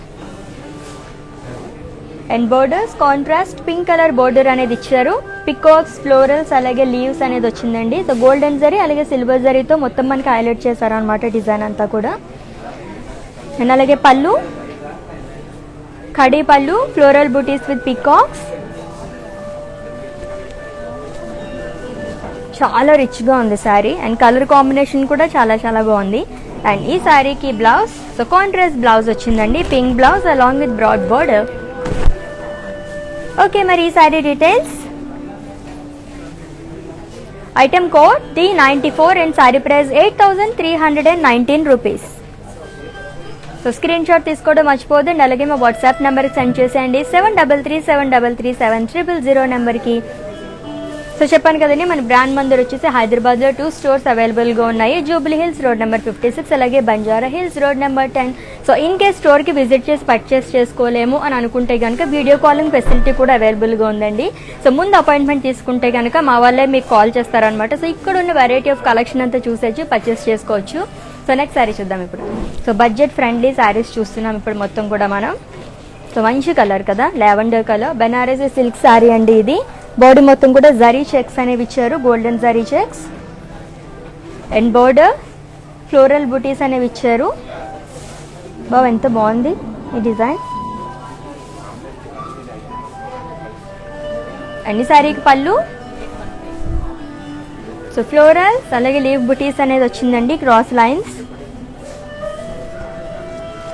And borders contrast pink colour border అనేది ఇచ్చారు, పికాక్స్ ఫ్లోరల్స్ అలాగే లీవ్స్ అనేది వచ్చిందండి. సో గోల్డెన్ జరీ అలాగే సిల్వర్ జరీతో మొత్తం మనకి హైలైట్ చేశారు అనమాట డిజైన్ అంతా కూడా. అండ్ అలాగే పళ్ళు, కడీ పళ్ళు, ఫ్లోరల్ బూటీస్ విత్ పికాక్స్. చాలా రిచ్గా ఉంది శారీ. అండ్ కలర్ కాంబినేషన్ కూడా చాలా చాలా బాగుంది. అండ్ ఈ శారీకి బ్లౌజ్, సో కాంట్రాస్ట్ బ్లౌజ్ వచ్చిందండి, pink blouse along with broad border. Okay, మరి ఈ sari details, item code D94 and sari price 8,319 rupees. So screen shot తీసుకోవడం మర్చిపోదండి. అలాగే మా వాట్సాప్ నెంబర్కి సెండ్ చేసేయండి 7337337300 నెంబర్కి. సో చెప్పాను కదండి, మన బ్రాండ్ మందిర్ వచ్చేసి హైదరాబాద్లో 2 స్టోర్స్ అవైలబుల్గా ఉన్నాయి. జూబ్లీ హిల్స్ రోడ్ నెంబర్ 56 అలాగే Banjara hills road number 10. So in case స్టోర్కి విజిట్ చేసి పర్చేస్ చేసుకోలేము అని అనుకుంటే కనుక వీడియో కాలింగ్ ఫెసిలిటీ కూడా అవైలబుల్గా ఉందండి. సో ముందు అపాయింట్మెంట్ తీసుకుంటే కనుక మా వాళ్ళే మీకు కాల్ చేస్తారనమాట. సో ఇక్కడ ఉన్న వెరైటీ ఆఫ్ కలెక్షన్ అంతా చూసేసి పర్చేస్ చేసుకోవచ్చు. సో నెక్స్ట్ శారీ చూద్దాం ఇప్పుడు. సో బడ్జెట్ ఫ్రెండ్లీ శారీస్ చూస్తున్నాం ఇప్పుడు మొత్తం కూడా మనం. సో మంచి కలర్ కదా, lavender colour, Banarasi silk sari అండి ఇది. బాడీ మొత్తం కూడా జరీ చెక్స్ అనేవి ఇచ్చారు, golden zari checks. And border floral butis అనేవి ఇచ్చారు. బాగా ఎంత బాగుంది ఈ డిజైన్. అండ్ ఈ శారీకి పళ్ళు, సో ఫ్లోరల్స్ అలాగే లీవ్ బూటీస్ అనేది వచ్చిందండి, క్రాస్ లైన్స్.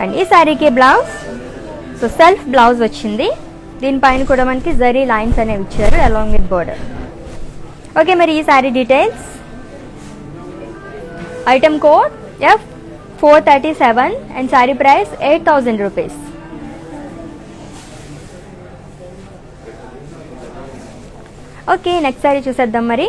అండ్ ఈ శారీకి బ్లౌజ్, సో సెల్ఫ్ బ్లౌజ్ వచ్చింది. దీనిపైన కూడా మనకి జరీ లైన్స్ అనేవి ఇచ్చారు అలాంగ్ విత్ బోర్డర్. ఓకే, మరి ఈ sari details, item code F437 and sari price 8,000 rupees. Okay, next sari చూసేద్దాం మరి.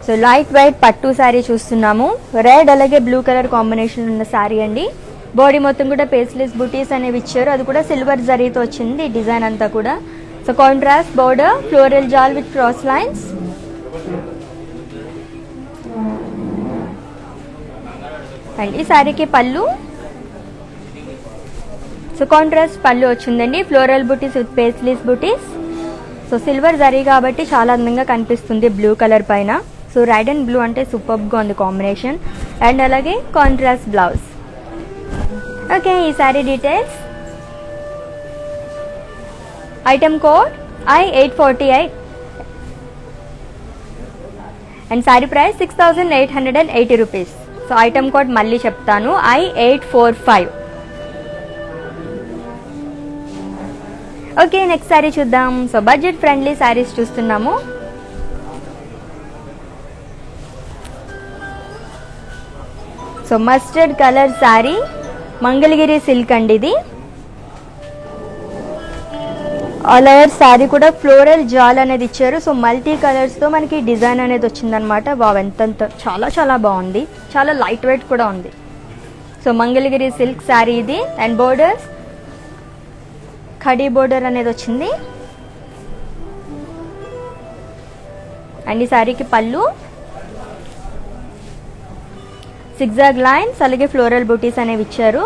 సో లైట్ వైట్ పట్టు శారీ చూస్తున్నాము. రెడ్ అలాగే బ్లూ కలర్ కాంబినేషన్ ఉన్న శారీ అండి. బాడీ మొత్తం కూడా పేస్లెస్ బుటీస్ అనేవి ఇచ్చారు, అది కూడా సిల్వర్ జరీతో వచ్చింది డిజైన్ అంతా కూడా. So contrast border, floral jaal with cross lines. And ఈ శారీకి పళ్ళు. సో కాంట్రాస్ట్ పళ్ళు వచ్చిందండి, floral butis with పేస్లెస్ buttis. So silver zari కాబట్టి చాలా అందంగా కనిపిస్తుంది బ్లూ కలర్ పైన. సో రెడ్ అండ్ బ్లూ అంటే సూపర్గా ఉంది కాంబినేషన్. అండ్ అలాగే కాంట్రాస్ట్ బ్లౌజ్. ఓకే, ఈ sari details. Item code I848 and sari price 6880 rupees. So item code మళ్ళీ చెప్తాను, I845. ఓకే, నెక్స్ట్ శారీ చూద్దాం. సో బడ్జెట్ ఫ్రెండ్లీ శారీస్ చూస్తున్నాము. So mustard colour sari, Mangalagiri silk అండి ఇది. ఆల్ ఓవర్ శారీ కూడా ఫ్లోరల్ జాల్ అనేది ఇచ్చారు. సో మల్టీ కలర్స్తో మనకి డిజైన్ అనేది వచ్చిందనమాట. బాగా ఎంతంత చాలా చాలా బాగుంది, చాలా లైట్ వెయిట్ కూడా ఉంది. సో మంగళగిరి సిల్క్ శారీ ఇది. అండ్ బోర్డర్స్ ఖడీ బోర్డర్ అనేది వచ్చింది. అండ్ ఈ శారీకి పళ్ళు, సిగ్జాగ్ లైన్స్ అలాగే ఫ్లోరల్ బూటీస్ అనేవి ఇచ్చారు.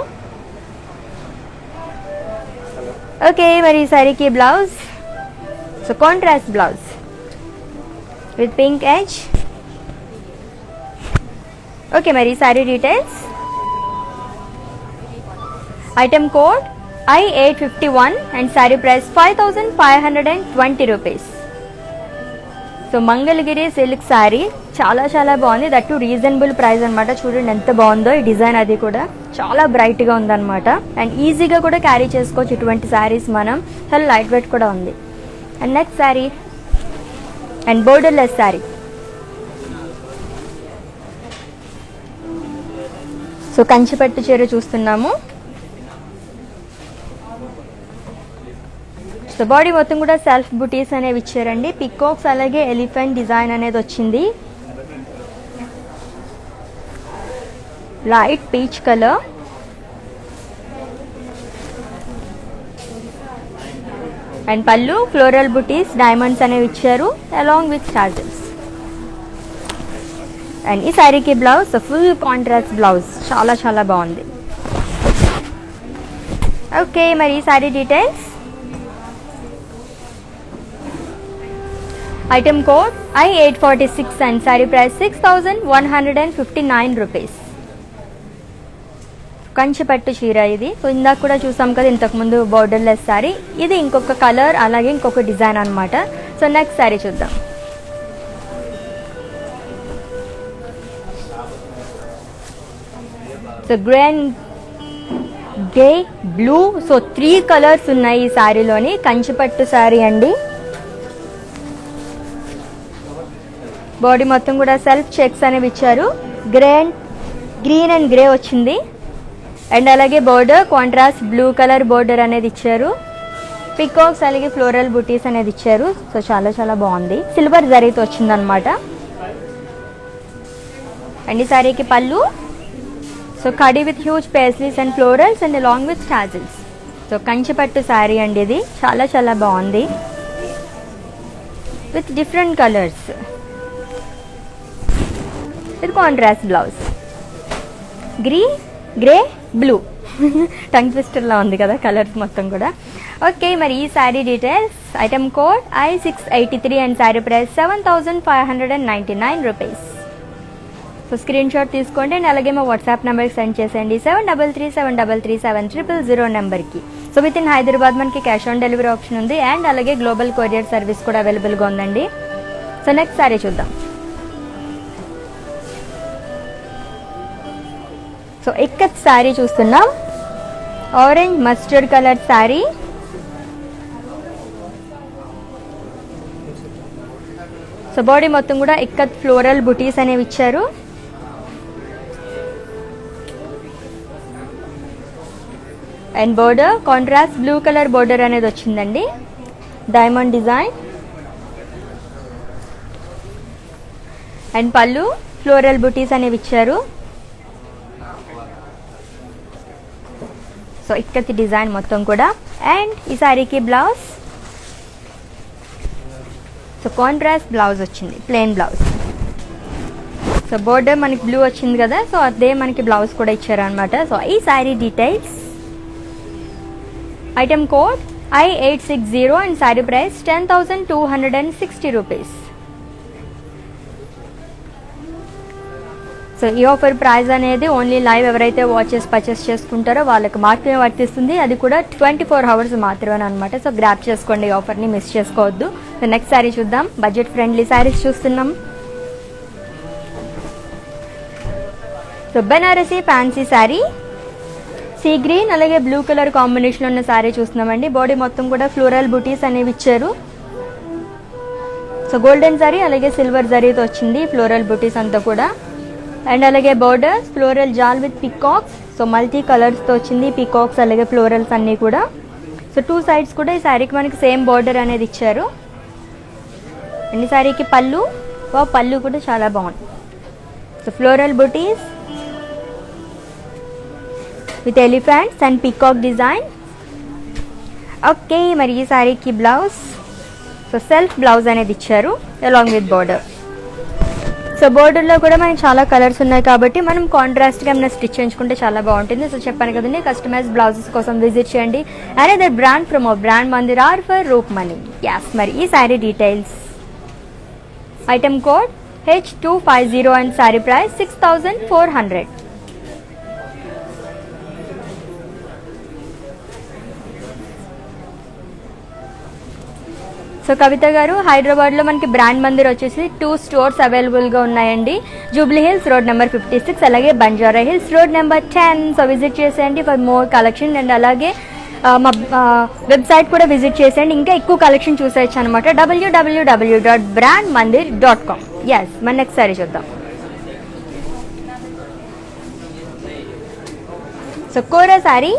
ఓకే, మరి ఈ శారీకి blouse. So contrast blouse with pink edge. Okay, మరి ఈ sari details. Item code I851 and sari price 5520 rupees. So Mangalagiri silk sari చాలా చాలా బాగుంది, దట్టు రీజనబుల్ ప్రైస్ అనమాట. చూడండి ఎంత బాగుందో ఈ డిజైన్, అది కూడా చాలా బ్రైట్గా ఉందన్నమాట. అండ్ ఈజీగా కూడా క్యారీ చేసుకోవచ్చు ఇటువంటి శారీస్ మనం. చాలా లైట్ వెయిట్ కూడా ఉంది. And next sari and borderless sari. So కంచిపట్టు చీర చూస్తున్నాము. సో బాడీ మొత్తం కూడా సెల్ఫ్ బుటీస్ అనేవి ఇచ్చారండి. పికాక్స్ అలాగే ఎలిఫెంట్ డిజైన్ అనేది వచ్చింది. Light peach colour. And pallu floral buttis diamonds అనేవి ఇచ్చారు అలాంగ్ విత్ టాజల్స్. అండ్ ఈ శారీకి బ్లౌజ్ ఫుల్ కాంట్రాస్ట్ బ్లౌజ్, చాలా చాలా బాగుంది. ఓకే, మరి ఈ sari details. Item code I846 and sari price 6159 rupees. కంచిపట్టు చీర ఇది. సో ఇందాక కూడా చూసాం కదా ఇంతకుముందు బోర్డర్లెస్ శారీ, ఇది ఇంకొక కలర్ అలాగే ఇంకొక డిజైన్ అనమాట. సో నెక్స్ట్ శారీ చూద్దాం. So grey blue. So 3 colours ఉన్నాయి ఈ శారీలోని. కంచిపట్టు శారీ అండి. బాడీ మొత్తం కూడా సెల్ఫ్ చెక్స్ అనేవి ఇచ్చారు. గ్రీన్ అండ్ గ్రే వచ్చింది. అండ్ అలాగే border contrast blue colour border అనేది ఇచ్చారు. పికాక్స్ అలాగే ఫ్లోరల్ బుటీస్ అనేది ఇచ్చారు. సో చాలా చాలా బాగుంది, సిల్వర్ జరీతో వచ్చింది అనమాట. అండ్ ఈ శారీకి పళ్ళు. సో కడీ with huge paisleys and florals and along with tassels. So కంచిపట్టు శారీ అండి ఇది, చాలా చాలా బాగుంది with different colours with contrast blouse. Grey blue tongue ట్విస్టర్లా ఉంది కదా కలర్స్ మొత్తం కూడా. ఓకే, మరి ఈ sari details. Item code I683 and sari price 7599 rupees. So screen shot తీసుకోండి అండ్ అలాగే మా వాట్సాప్ నెంబర్కి సెండ్ చేసేయండి 7337337000 నెంబర్కి. సో విత్ ఇన్ హైదరాబాద్ మనకి క్యాష్ ఆన్ డెలివరీ ఆప్షన్ ఉంది అండ్ అలాగే గ్లోబల్ కొరియర్ సర్వీస్ కూడా అవైలబుల్గా ఉందండి. సో నెక్స్ట్ శారీ చూద్దాం. సో ఇక్కత్ శారీ చూస్తున్నాం. Orange mustard colour sari. So body మొత్తం కూడా ఇక్కత్ ఫ్లోరల్ బుటీస్ అనేవి ఇచ్చారు. And border contrast blue colour border అనేది వచ్చిందండి, diamond design. And pallu floral butis అనేవి ఇచ్చారు. సో ఇక్కడి డిజైన్ మొత్తం కూడా. అండ్ ఈ సారీకి బ్లౌజ్, సో కాంట్రాస్ట్ బ్లౌజ్ వచ్చింది, ప్లెయిన్ బ్లౌజ్. సో బోర్డర్ మనకి బ్లూ వచ్చింది కదా, సో అదే మనకి బ్లౌజ్ కూడా ఇచ్చారు అనమాట. సో ఈ sari details, item code I860 and sari price 10,260 rupees. So ఈ ఆఫర్ ప్రైస్ అనేది ఓన్లీ లైవ్ ఎవరైతే వాచెస్ పర్చేస్ చేసుకుంటారో వాళ్ళకి మాత్రమే వర్తిస్తుంది, అది కూడా 24 hours మాత్రమే అనమాట. సో గ్రాప్ చేసుకోండి, ఈ ఆఫర్ని మిస్ చేసుకోవద్దు. సో నెక్స్ట్ శారీ చూద్దాం. బడ్జెట్ ఫ్రెండ్లీ శారీస్ చూస్తున్నాం. So Banarasi fancy sari, sea green అలాగే బ్లూ కలర్ కాంబినేషన్లో ఉన్న శారీ చూస్తున్నామండి. బాడీ మొత్తం కూడా ఫ్లోరల్ బుటీస్ అనేవి ఇచ్చారు. సో గోల్డెన్ జరీ అలాగే సిల్వర్ జరీతో వచ్చింది ఫ్లోరల్ బుటీస్ అంతా కూడా. అండ్ అలాగే borders floral jaal with peacocks, so multi కలర్స్తో వచ్చింది పికాక్స్ అలాగే ఫ్లోరల్స్ అన్నీ కూడా. సో 2 sides కూడా ఈ శారీకి మనకి సేమ్ బోర్డర్ అనేది ఇచ్చారు. అండ్ ఈ శారీకి పళ్ళు, పళ్ళు కూడా చాలా బాగుంది. So floral butis with elephants and peacock design. Okay, మరి ఈ శారీకి బ్లౌజ్, సో సెల్ఫ్ బ్లౌజ్ అనేది ఇచ్చారు అలాంగ్ విత్ బోర్డర్. సో బోర్డర్లో కూడా మనకి చాలా కలర్స్ ఉన్నాయి కాబట్టి మనం కాంట్రాస్ట్గా ఏమైనా స్టిచ్ చేయించుకుంటే చాలా బాగుంటుంది. సో చెప్పాను కదండి, కస్టమైజ్ బ్లౌజెస్ కోసం విజిట్ చేయండి. Another brand from our brand Mandir R for roof money. Yes, మరి ఈ sari details, item code H250 and sari price 6,400. So Kavita గారు, హైదరాబాద్లో మనకి బ్రాండ్ మందిర్ వచ్చేసి 2 stores అవైలబుల్గా ఉన్నాయండి. జూబ్లీ హిల్స్ రోడ్ నెంబర్ 56 అలాగే Banjara hills road number 10. So visit చేసేయండి ఫర్ మోర్ కలెక్షన్. అండ్ అలాగే మా వెబ్సైట్ కూడా విజిట్ చేసేయండి, ఇంకా ఎక్కువ కలెక్షన్ చూసేయచ్చు అనమాట. www.brandmandir.com. ఎస్, మన నెక్స్ట్ సారీ చూద్దాం. So kora sari,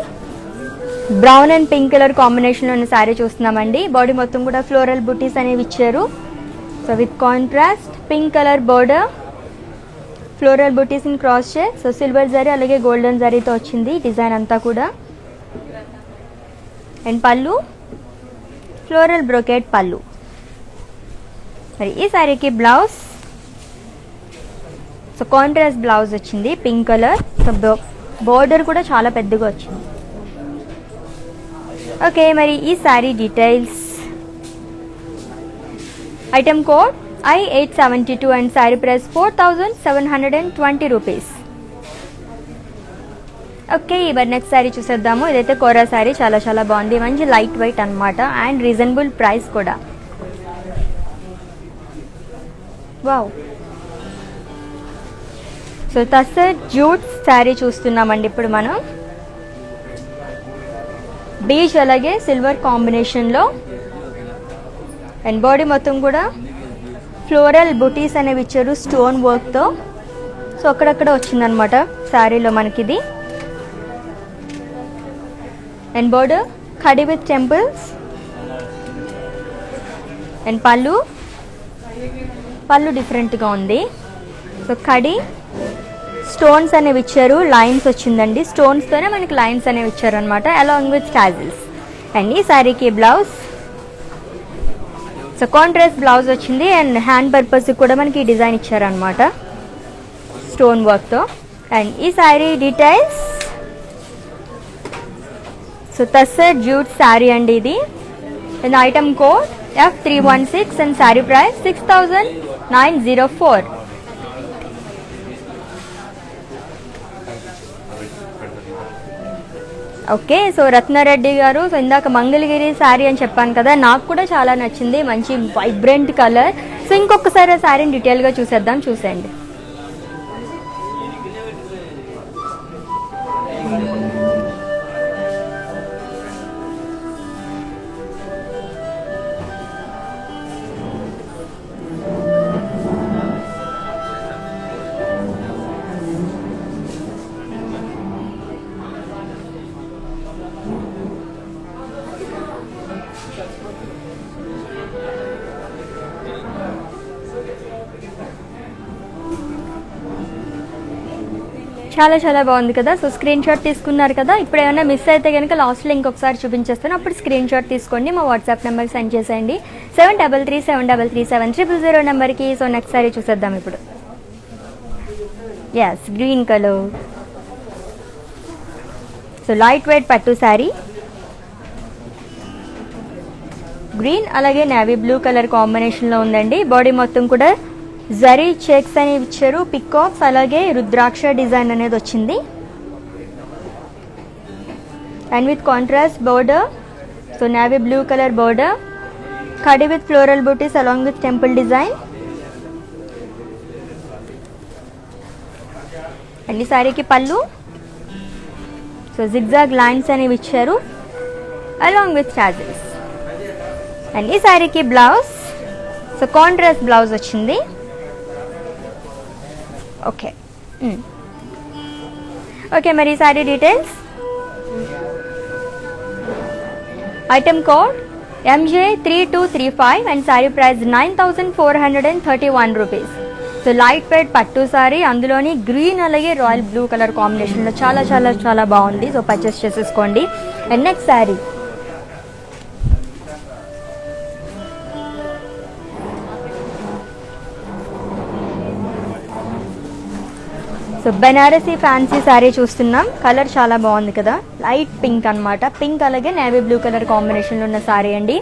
brown and pink colour కాంబినేషన్లో ఉన్న శారీ చూస్తున్నామండి. బాడీ మొత్తం కూడా ఫ్లోరల్ బుటీస్ అనేవి ఇచ్చారు. So with contrast pink colour border, floral butis in cross shape. So silver zari అలాగే గోల్డెన్ జరీతో వచ్చింది డిజైన్ అంతా కూడా. అండ్ పళ్ళు ఫ్లోరల్ బ్రోకెట్ పళ్ళు. మరి ఈ శారీకి బ్లౌజ్, సో కాంట్రాస్ట్ బ్లౌజ్ వచ్చింది పింక్ కలర్. సో బోర్డర్ కూడా చాలా పెద్దగా వచ్చింది. ఓకే, మరి ఈ sari details, item code I872 and sari price 4,720 rupees. Okay, మరి నెక్స్ట్ శారీ చూసేద్దాము. ఇదైతే కోరా శారీ, చాలా చాలా బాగుంది, మంచి లైట్ వెయిట్ అనమాట అండ్ రీజనబుల్ ప్రైస్ కూడా. Wow, so tussar jute sari చూస్తున్నామండి ఇప్పుడు మనం. బీచ్ అలాగే సిల్వర్ కాంబినేషన్లో. అండ్ బాడీ మొత్తం కూడా ఫ్లోరల్ బుటీస్ అనేవి ఇచ్చారు స్టోన్ వర్క్తో. సో అక్కడక్కడ వచ్చిందనమాట శారీలో మనకిది. అండ్ బోర్డర్ కడి విత్ టెంపుల్స్. అండ్ పళ్ళు డిఫరెంట్గా ఉంది. సో కడి స్టోన్స్ అనేవి ఇచ్చారు, లైన్స్ వచ్చిందండి, స్టోన్స్తోనే మనకి లైన్స్ అనేవి ఇచ్చారు అనమాట అలాంగ్ విత్ టాజిల్స్. అండ్ ఈ శారీకి బ్లౌజ్, సో కాంట్రాస్ట్ బ్లౌజ్ వచ్చింది. అండ్ హ్యాండ్ పర్పస్ కూడా మనకి డిజైన్ ఇచ్చారనమాట స్టోన్ వర్క్తో. అండ్ ఈ sari details, so tussar jute sari అండి ఇది. And item code F316 and sari price 6,904. Okay, so Ratna Reddy గారు, సో ఇందాక మంగళగిరి శారీ అని చెప్పాను కదా, నాకు కూడా చాలా నచ్చింది, మంచి వైబ్రెంట్ కలర్. సో ఇంకొకసారి ఆ శారీని డీటెయిల్గా చూసేద్దాం, చూసేయండి. చాలా చాలా బాగుంది కదా. సో స్క్రీన్ షాట్ తీసుకున్నారు కదా. ఇప్పుడు ఏమైనా మిస్ అయితే కనుక లాస్ట్లో ఇంకొకసారి చూపించేస్తాను, అప్పుడు స్క్రీన్ షాట్ తీసుకోండి, మా వాట్సాప్ నెంబర్కి సెండ్ చేసేయండి 7337337000 నెంబర్కి. సో నెక్స్ట్ సారీ చూసేద్దాం ఇప్పుడు. Yes, green colour. So light weight పట్టు శారీ, గ్రీన్ అలాగే నేవీ బ్లూ కలర్ కాంబినేషన్లో ఉందండి. బాడీ మొత్తం కూడా జరీ చెక్స్ అనేవి ఇచ్చారు, పికాక్స్ అలాగే రుద్రాక్ష డిజైన్ అనేది వచ్చింది. And with contrast border, so navy blue colour border, కడి with floral butis along with temple design. And ఈ శారీకి పళ్ళు, సో జిగ్జాగ్ లైన్స్ అనేవి ఇచ్చారు అలాంగ్ విత్ టాజిల్స్. అండ్ ఈ శారీకి బ్లౌజ్, సో కాంట్రాస్ట్ బ్లౌజ్ వచ్చింది. ఓకే ఓకే, మరి ఈ sari details. Item code MJ3235 and sari price 9431 rupees. So light weight పట్టు శారీ, అందులోని గ్రీన్ అలాగే రాయల్ బ్లూ కలర్ కాంబినేషన్లో చాలా చాలా చాలా బాగుంది. సో పర్చేస్ చేసేసుకోండి. And next sari, so Banarasi fancy sari చూస్తున్నాం. కలర్ చాలా బాగుంది కదా, లైట్ పింక్ అనమాట. పింక్ అలాగే నేవీ బ్లూ కలర్ కాంబినేషన్లో ఉన్న శారీ అండి.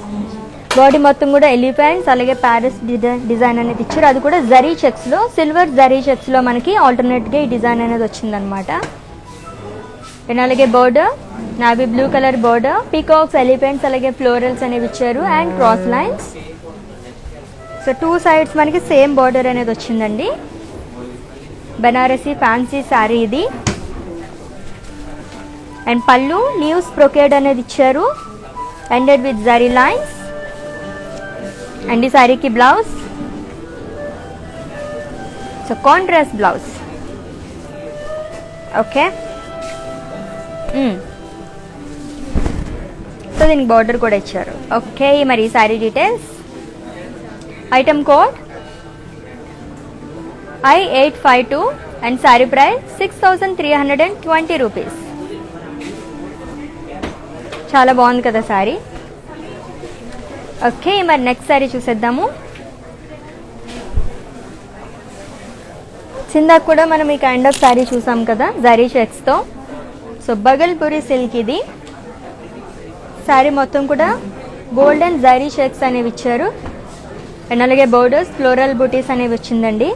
బాడీ మొత్తం కూడా ఎలిఫెంట్స్ అలాగే ప్యారిస్ డిజైన్ అనేది ఇచ్చారు, అది కూడా జరీ చెక్స్లో, సిల్వర్ జరీ చెక్స్లో మనకి ఆల్టర్నేట్గా ఈ డిజైన్ అనేది వచ్చిందనమాట. అండ్ అలాగే border navy blue colour border, peacocks elephants అలాగే ఫ్లోరల్స్ అనేవి ఇచ్చారు and cross lines. So two sides మనకి సేమ్ బోర్డర్ అనేది వచ్చిందండి. బెనారసీ ఫ్యాన్సీ శారీ ఇది. అండ్ పళ్ళు లీవ్స్ బ్రొకేడ్ అనేది ఇచ్చారు, ended with zari lines. And ఈ శారీకి blouse, so contrast blouse. Okay, so దీనికి బార్డర్ కూడా ఇచ్చారు. ఓకే, మరి ఈ sari details. Item code I852 and sari price 6320 rupees. చాలా బాగుంది కదా శారీ. ఓకే, మరి నెక్స్ట్ శారీ చూసేద్దాము. చిందాక కూడా మనం ఈ కైండ్ ఆఫ్ శారీ చూసాం కదా జరీ చెక్స్తో. సో బగల్పూరి సిల్క్ ఇది. శారీ మొత్తం కూడా గోల్డెన్ జరీ చెక్స్ అనేవి ఇచ్చారు అండ్ అలాగే బోర్డర్స్ ఫ్లోరల్ బూటీస్ అనేవి వచ్చిందండి.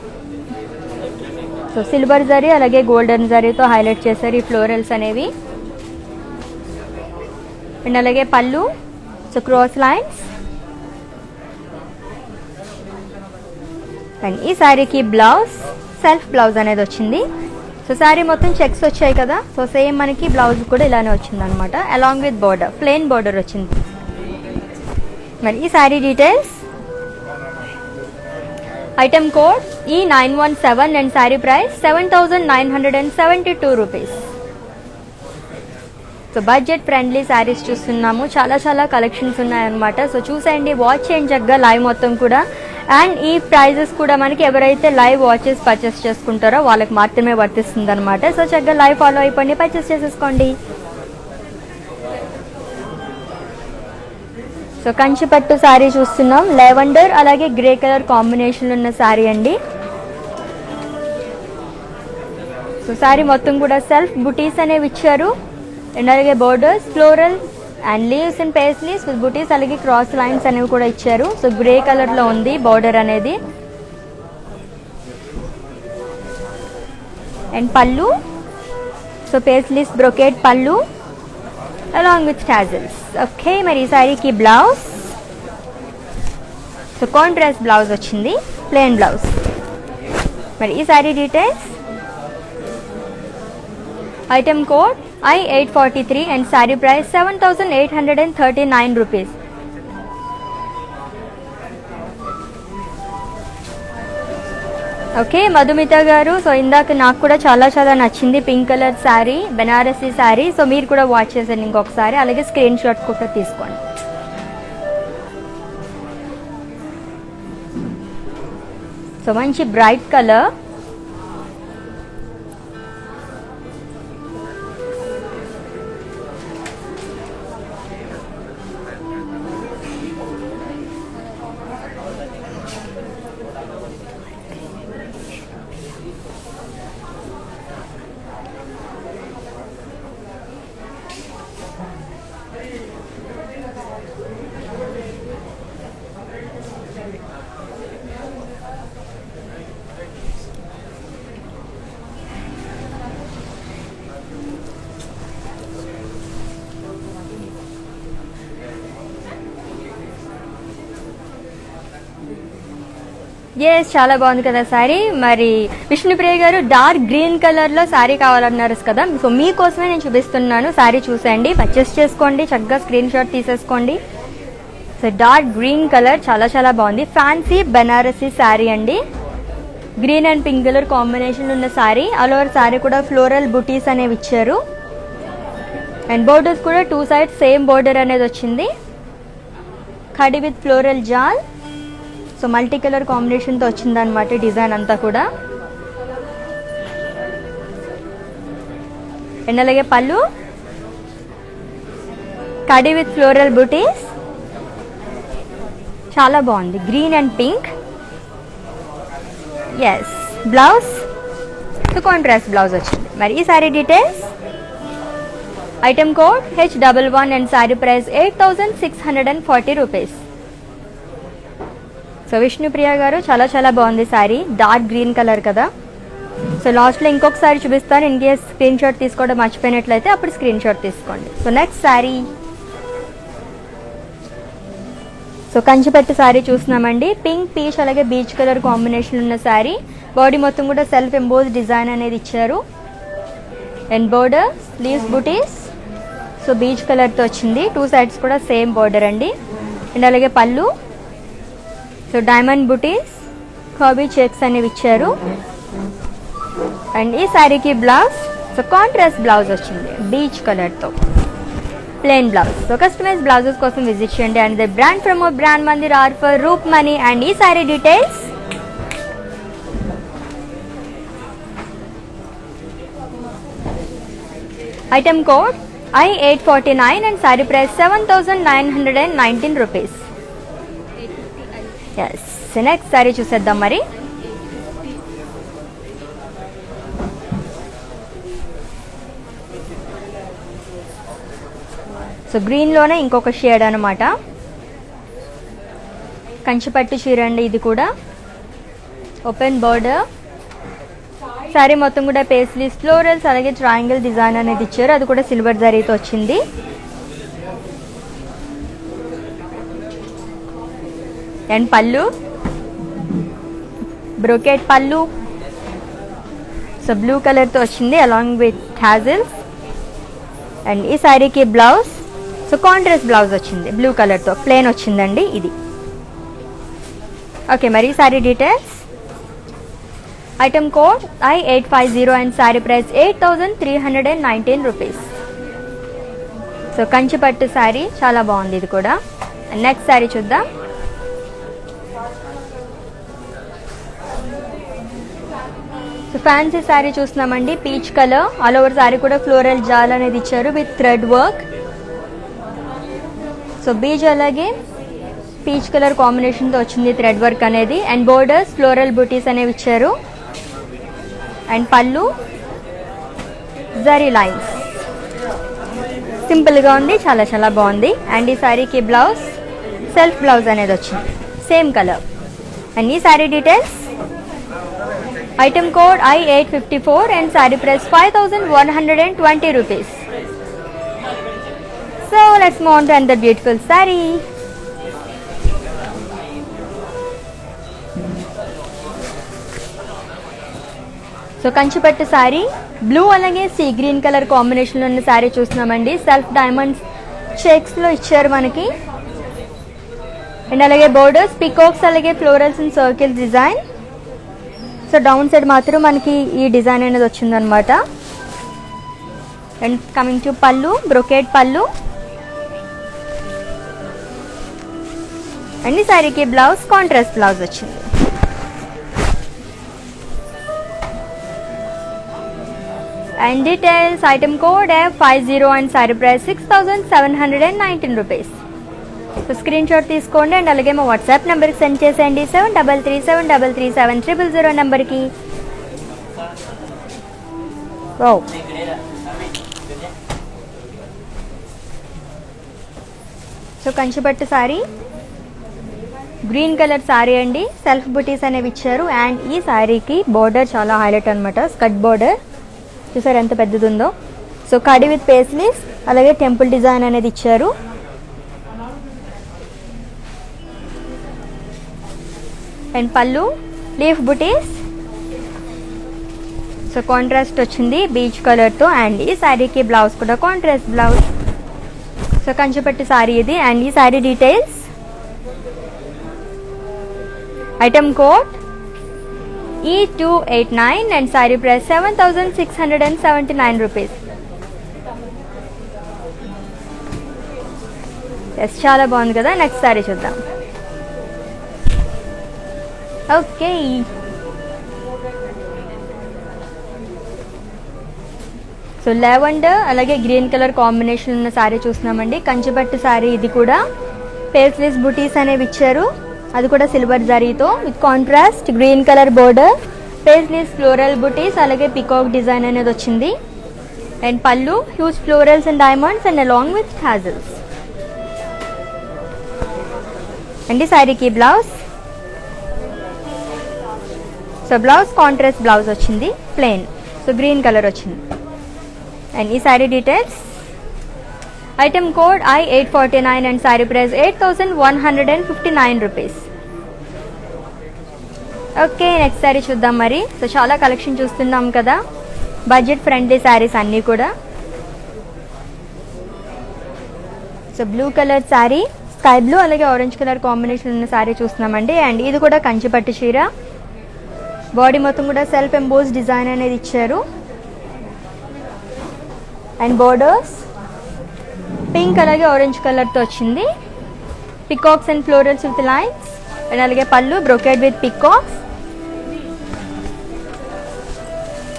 సో సిల్వర్ జరీ అలాగే గోల్డెన్ జరీతో హైలైట్ చేశారు ఈ ఫ్లోరల్స్ అనేవి. అండ్ అలాగే pallu, so cross lines. And ఈ శారీకి బ్లౌజ్, సెల్ఫ్ బ్లౌజ్ అనేది వచ్చింది. సో శారీ మొత్తం చెక్స్ వచ్చాయి కదా, సో సేమ్ మనకి బ్లౌజ్ కూడా ఇలానే వచ్చింది అనమాట, along with border, plain border వచ్చింది. మరి ఈ sari details. Item code E917 and sari price 7972 rupees. So budget friendly saris చూస్తున్నాము, చాలా చాలా కలెక్షన్స్ ఉన్నాయన్నమాట. సో చూసేయండి, వాచ్ చేయండి చక్కగా లైవ్ మొత్తం కూడా. అండ్ ఈ ప్రైజెస్ కూడా మనకి ఎవరైతే లైవ్ వాచెస్ పర్చేస్ చేసుకుంటారో వాళ్ళకి మాత్రమే వర్తిస్తుంది అనమాట. సో చక్కగా లైవ్ ఫాలో అయిపోండి, పర్చేస్ చేసేసుకోండి. సో కంచి పట్టు శారీ చూస్తున్నాం, లెవెండర్ అలాగే గ్రే కలర్ కాంబినేషన్లో ఉన్న శారీ అండి. సో శారీ మొత్తం కూడా సెల్ఫ్ బుటీస్ అనేవి ఇచ్చారు అండ్ అలాగే borders floral and leaves and paisleys with బుటీస్ అలాగే క్రాస్ లైన్స్ అనేవి కూడా ఇచ్చారు. సో గ్రే కలర్లో ఉంది బోర్డర్ అనేది. అండ్ పళ్ళు, సో పేస్లీస్ బ్రొకేడ్ పళ్ళు అలాంగ్ విత్ టాజిల్స్. ఓకే, మరి ఈ శారీకి బ్లౌజ్, సో కాంట్రాస్ట్ బ్లౌజ్ వచ్చింది, ప్లెయిన్ బ్లౌజ్. మరి ఈ sari details. Item code I843 and sari price 7839 rupees. Okay Madhumita గారు, సో ఇందాక నాకు కూడా చాలా చాలా నచ్చింది pink colour sari, Banarasi sari. So మీరు కూడా వాచ్ చేసేయండి ఇంకొకసారి, అలాగే స్క్రీన్ షాట్ కూడా తీసుకోండి. సో మంచి బ్రైట్ కలర్. ఎస్, చాలా బాగుంది కదా శారీ. మరి విష్ణుప్రియ గారు డార్క్ గ్రీన్ కలర్ లో శారీ కావాలన్నారు కదా, సో మీకోసమే నేను చూపిస్తున్నాను. శారీ చూసేయండి, పర్చేస్ చేసుకోండి, చక్కగా స్క్రీన్ షాట్ తీసేసుకోండి. సో డార్క్ గ్రీన్ కలర్ చాలా చాలా బాగుంది. ఫ్యాన్సీ బనారసీ శారీ అండి. Green and pink colour combination ఉన్న శారీ. ఆల్ ఓవర్ శారీ కూడా ఫ్లోరల్ బుటీస్ అనేవి ఇచ్చారు. అండ్ బోర్డర్స్ కూడా 2 sides సేమ్ బోర్డర్ అనేది వచ్చింది. ఖడి with floral jaal. So multi colour కాంబినేషన్తో వచ్చింది అనమాట డిజైన్ అంతా కూడా. అండ్ అలాగే పళ్ళు కడి విత్ ఫ్లోరల్ బుటీస్, చాలా బాగుంది. Green and pink. Yes, blouse contrast blouse వచ్చింది. మరి ఈ sari details, item code H11 and sari price 8640 rupees. So Vishnupriya garu చాలా చాలా బాగుంది సారీ, డార్క్ గ్రీన్ కలర్ కదా. సో లాస్ట్లో ఇంకొకసారి చూపిస్తాను, ఇన్ కేస్ స్క్రీన్ షాట్ తీసుకోవడం మర్చిపోయినట్లయితే అప్పుడు స్క్రీన్ షాట్ తీసుకోండి. సో నెక్స్ట్ సారీ, సో కంచిపట్టు సారీ చూస్తున్నామండి. పింక్, పీచ్ అలాగే బీచ్ కలర్ కాంబినేషన్ ఉన్న సారీ. బాడీ మొత్తం కూడా సెల్ఫ్ ఎంబోజ్ డిజైన్ అనేది ఇచ్చారు. And border sleeves buttis, so beach కలర్తో వచ్చింది. 2 sides కూడా సేమ్ బోర్డర్ అండి. అండ్ అలాగే pallu, so diamond butis, curvy checks అనేవి ఇచ్చారు. అండ్ ఈ శారీకి బ్లౌజ్, సో కాంట్రాస్ట్ బ్లౌజ్ వచ్చింది బీచ్ కలర్తో, plain blouse. So customise blouses కోసం విజిట్ చేయండి. And the brand from brand Mandir R for roof money. And ఈ sari details, item code I849 and sari price 7919 rupees. Yes, next sari చూసేద్దాం. మరి సో గ్రీన్లోనే ఇంకొక షేడ్ అనమాట. కంచిపట్టు చీర అండి ఇది కూడా. ఓపెన్ బోర్డర్, శారీ మొత్తం కూడా పేస్లీస్, ఫ్లోరల్స్ అలాగే ట్రయాంగిల్ డిజైన్ అనేది ఇచ్చారు. అది కూడా సిల్వర్ జరీతో వచ్చింది. అండ్ పళ్ళు బ్రోకెట్ పళ్ళు, సో బ్లూ కలర్తో వచ్చింది అలాంగ్ విత్ హ్యాజిల్స్. అండ్ ఈ శారీకి బ్లౌజ్, సో కాంట్రాస్ట్ బ్లౌజ్ వచ్చింది బ్లూ కలర్తో, ప్లెయిన్ వచ్చిందండి ఇది. ఓకే, మరి ఈ sari details, item code I850 and sari price 8319 rupees. So కంచిపట్టు శారీ చాలా బాగుంది ఇది కూడా. నెక్స్ట్ శారీ చూద్దాం. సో ఫ్యాన్సీ శారీ చూస్తున్నామండి, peach colour. All over sari కూడా ఫ్లోరల్ జాల్ అనేది ఇచ్చారు with thread work. So beach అలాగే పీచ్ కలర్ కాంబినేషన్తో వచ్చింది థ్రెడ్ వర్క్ అనేది. అండ్ బోర్డర్స్ ఫ్లోరల్ బూటీస్ అనేవి ఇచ్చారు. అండ్ పళ్ళు జరీ లైన్స్, సింపుల్గా ఉంది, చాలా చాలా బాగుంది. అండ్ ఈ శారీకి బ్లౌజ్ సెల్ఫ్ బ్లౌజ్ అనేది వచ్చింది సేమ్ కలర్. అండ్ ఈ sari details, item code I854 and sari price 5120 rupees. So let's move on to another beautiful sari. So కంచిపట్టు శారీ, బ్లూ అలాగే సీ గ్రీన్ కలర్ కాంబినేషన్లో ఉన్న శారీ చూస్తున్నామండి. సెల్ఫ్ డైమండ్స్ చెక్స్లో ఇచ్చారు మనకి. అండ్ అలాగే బోర్డర్స్ పికాక్స్ అలాగే florals and circles design. So down side మాత్రం మనకి ఈ డిజైన్ అనేది వచ్చిందనమాట. అండ్ కమింగ్ టు పళ్ళు, బ్రొకేట్ పళ్ళు. అండ్ ఈ శారీకి బ్లౌజ్ కాంట్రాస్ట్ బ్లౌజ్ వచ్చింది. And details, item code F50 and sari price 6719 rupees. So screen shot తీసుకోండి. అండ్ అలాగే మా వాట్సాప్ నెంబర్కి సెండ్ చేసేయండి 7337337000 నెంబర్కి. సో కంచిపట్టు శారీ, గ్రీన్ కలర్ శారీ అండి. సెల్ఫ్ బుటీస్ అనేవి ఇచ్చారు. అండ్ ఈ శారీకి బోర్డర్ చాలా హైలైట్ అనమాట, స్కట్ బోర్డర్ చూసారు ఎంత పెద్దది ఉందో. సో కడి విత్ పేస్లీస్ అలాగే టెంపుల్ డిజైన్ అనేది ఇచ్చారు. అండ్ పళ్ళు లీఫ్ బుటీస్. సో కాంట్రాస్ట్ వచ్చింది బీచ్ కలర్తో. అండ్ ఈ శారీకి బ్లౌజ్ కూడా కాంట్రాస్ట్ బ్లౌజ్. సో కంచిపట్టు శారీ ఇది. అండ్ ఈ sari details, item code E289 and sari price 7,679 rupees. Yes, చాలా బాగుంది కదా. నెక్స్ట్ శారీ చూద్దాం. ఓకే, సో లెవెండర్ అలాగే గ్రీన్ కలర్ కాంబినేషన్ ఉన్న శారీ చూస్తున్నామండి. కంచిపట్టు శారీ ఇది కూడా. పేస్లీస్ బుటీస్ అనేవి ఇచ్చారు, అది కూడా సిల్వర్ జరీతో with contrast green colour border. Paisleys floral butis అలాగే పికాక్ డిజైన్ అనేది వచ్చింది. And pallu huge florals and diamonds and along with hazels. And ఈ శారీకి blouse, so blouse contrast blouse వచ్చింది, ప్లెయిన్. సో గ్రీన్ కలర్ వచ్చింది. అండ్ ఈ sari details, item code I849 and sari price 8,159 rupees. Okay, next sari చూద్దాం మరి. సో చాలా కలెక్షన్ చూస్తున్నాం కదా, బడ్జెట్ ఫ్రెండ్లీ శారీస్ అన్నీ కూడా. So blue colour sari, sky blue అలాగే ఆరెంజ్ కలర్ కాంబినేషన్ ఉన్న శారీ చూస్తున్నామండి. అండ్ ఇది కూడా కంచిపట్టు చీర. బాడీ మొత్తం కూడా సెల్ఫ్ ఎంబోస్ డిజైన్ అనేది ఇచ్చారు. అండ్ బోర్డర్స్ పింక్ అలాగే ఆరెంజ్ కలర్తో వచ్చింది. Peacocks and florals with lines. And అలాగే పళ్ళు బ్రోకెడ్ విత్ పికాక్స్.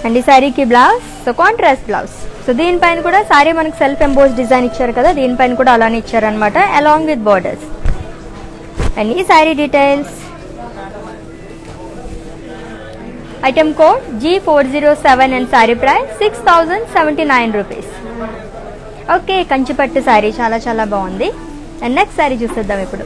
అండ్ ఈ శారీకి blouse, so contrast blouse. So దీనిపైన కూడా శారీ మనకు సెల్ఫ్ ఎంబోస్ డిజైన్ ఇచ్చారు కదా, దీనిపైన కూడా అలానే ఇచ్చారనమాట, అలాంగ్ విత్ బోర్డర్స్. అండ్ ఈ sari details, item code G407 and sari price 6,079 rupees. Okay, కంచిపట్టు శారీ చాలా చాలా బాగుంది. అండ్ నెక్స్ట్ శారీ చూసేద్దాం ఇప్పుడు.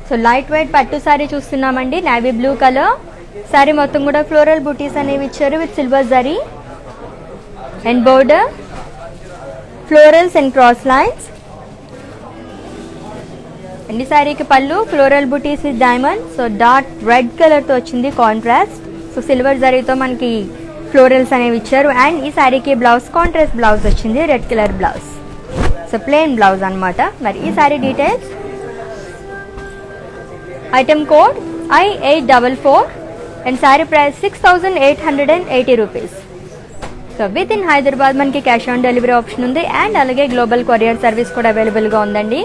సో లైట్ వెయిట్ పట్టు శారీ చూస్తున్నామండి, నేవీ బ్లూ కలర్. శారీ మొత్తం కూడా ఫ్లోరల్ బుటీస్ అనేవి ఇచ్చారు with silver zari. And border florals and cross lines. And ఈ శారీకి పళ్ళు floral butis with diamond. So dark red కలర్తో వచ్చింది కాంట్రాస్ట్. సో సిల్వర్ జరీతో మనకి ఫ్లోరల్స్ అనేవి ఇచ్చారు. అండ్ ఈ శారీకి బ్లౌజ్ కాంట్రాస్ట్ బ్లౌజ్ వచ్చింది, red colour blouse. So plain blouse అనమాట. మరి ఈ sari details, item code I844 and sari price 6,880 rupees. So within Hyderabad మనకి క్యాష్ ఆన్ డెలివరీ ఆప్షన్ ఉంది. అండ్ అలాగే గ్లోబల్ కొరియర్ సర్వీస్ కూడా అవైలబుల్గా ఉందండి.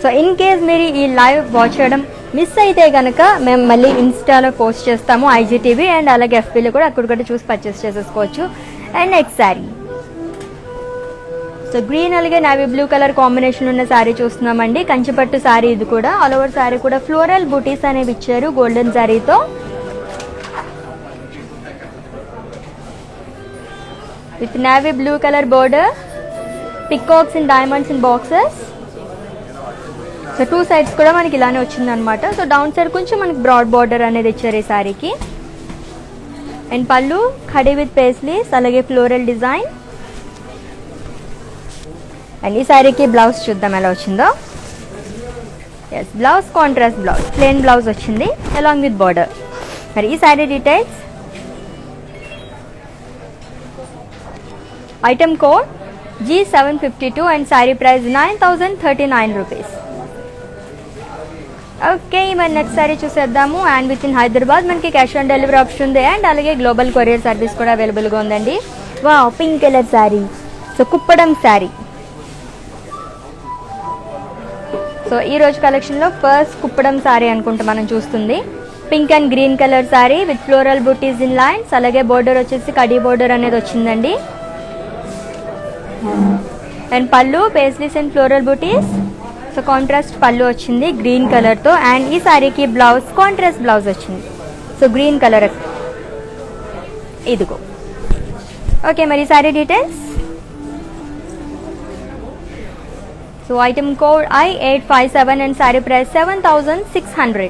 సో ఇన్ కేస్ మీరు ఈ లైవ్ వాచ్ చేయడం మిస్ అయితే కనుక మేము మళ్ళీ ఇన్స్టాలో పోస్ట్ చేస్తాము, IGTV. అండ్ అలాగే FBలో కూడా అక్కడ కూడా చూసి పర్చేస్ చేసేసుకోవచ్చు. And next sari, so green అలాగే నేవీ బ్లూ కలర్ కాంబినేషన్ ఉన్న శారీ చూస్తున్నామండి. కంచిపట్టు శారీ ఇది కూడా. ఆల్ ఓవర్ శారీ కూడా ఫ్లోరల్ బూటీస్ అనేవి ఇచ్చారు గోల్డెన్ శారీతో. With navy blue colour border, peacocks and diamonds in boxes. So two sides కూడా మనకి ఇలానే వచ్చింది అనమాట. సో డౌన్ సైడ్ కొంచెం మనకి బ్రాడ్ బార్డర్ అనేది ఇచ్చారు ఈ శారీకి. అండ్ పళ్ళు ఖడీ విత్ పేస్లీస్ అలాగే ఫ్లోరల్ డిజైన్. అండ్ ఈ శారీకి బ్లౌజ్ చూద్దాం ఎలా వచ్చిందో. Yes, blouse contrast blouse, plain blouse వచ్చింది అలాంగ్ విత్ బార్డర్. మరి ఈ sari details, item code G752 and sari price 9,039 rupees. Okay, మరి నెక్స్ట్ శారీ చూసేద్దాము. అండ్ విత్ ఇన్ హైదరాబాద్ మనకి క్యాష్ ఆన్ డెలివరీ ఆప్షన్ ఉంది. అండ్ అలాగే గ్లోబల్ కొరియర్ సర్వీస్ కూడా అవైలబుల్గా ఉందండి. Wow, pink colour sari. So Kuppadam sari. So ఈ రోజు కలెక్షన్లో ఫస్ట్ కుప్పడం శారీ అనుకుంటా మనం చూస్తుంది. Pink and green colour sari with floral butis in lines. అలాగే బోర్డర్ వచ్చేసి కడీ బోర్డర్ అనేది వచ్చిందండి. అండ్ పళ్ళు paisleys and floral butis. So contrast పళ్ళు వచ్చింది గ్రీన్ కలర్తో. అండ్ ఈ శారీకి బ్లౌజ్ కాంట్రాస్ట్ బ్లౌజ్ వచ్చింది. సో గ్రీన్ కలర్ ఇదిగో. ఓకే, మరి ఈ sari details, so item code I857 and sari price 7,600.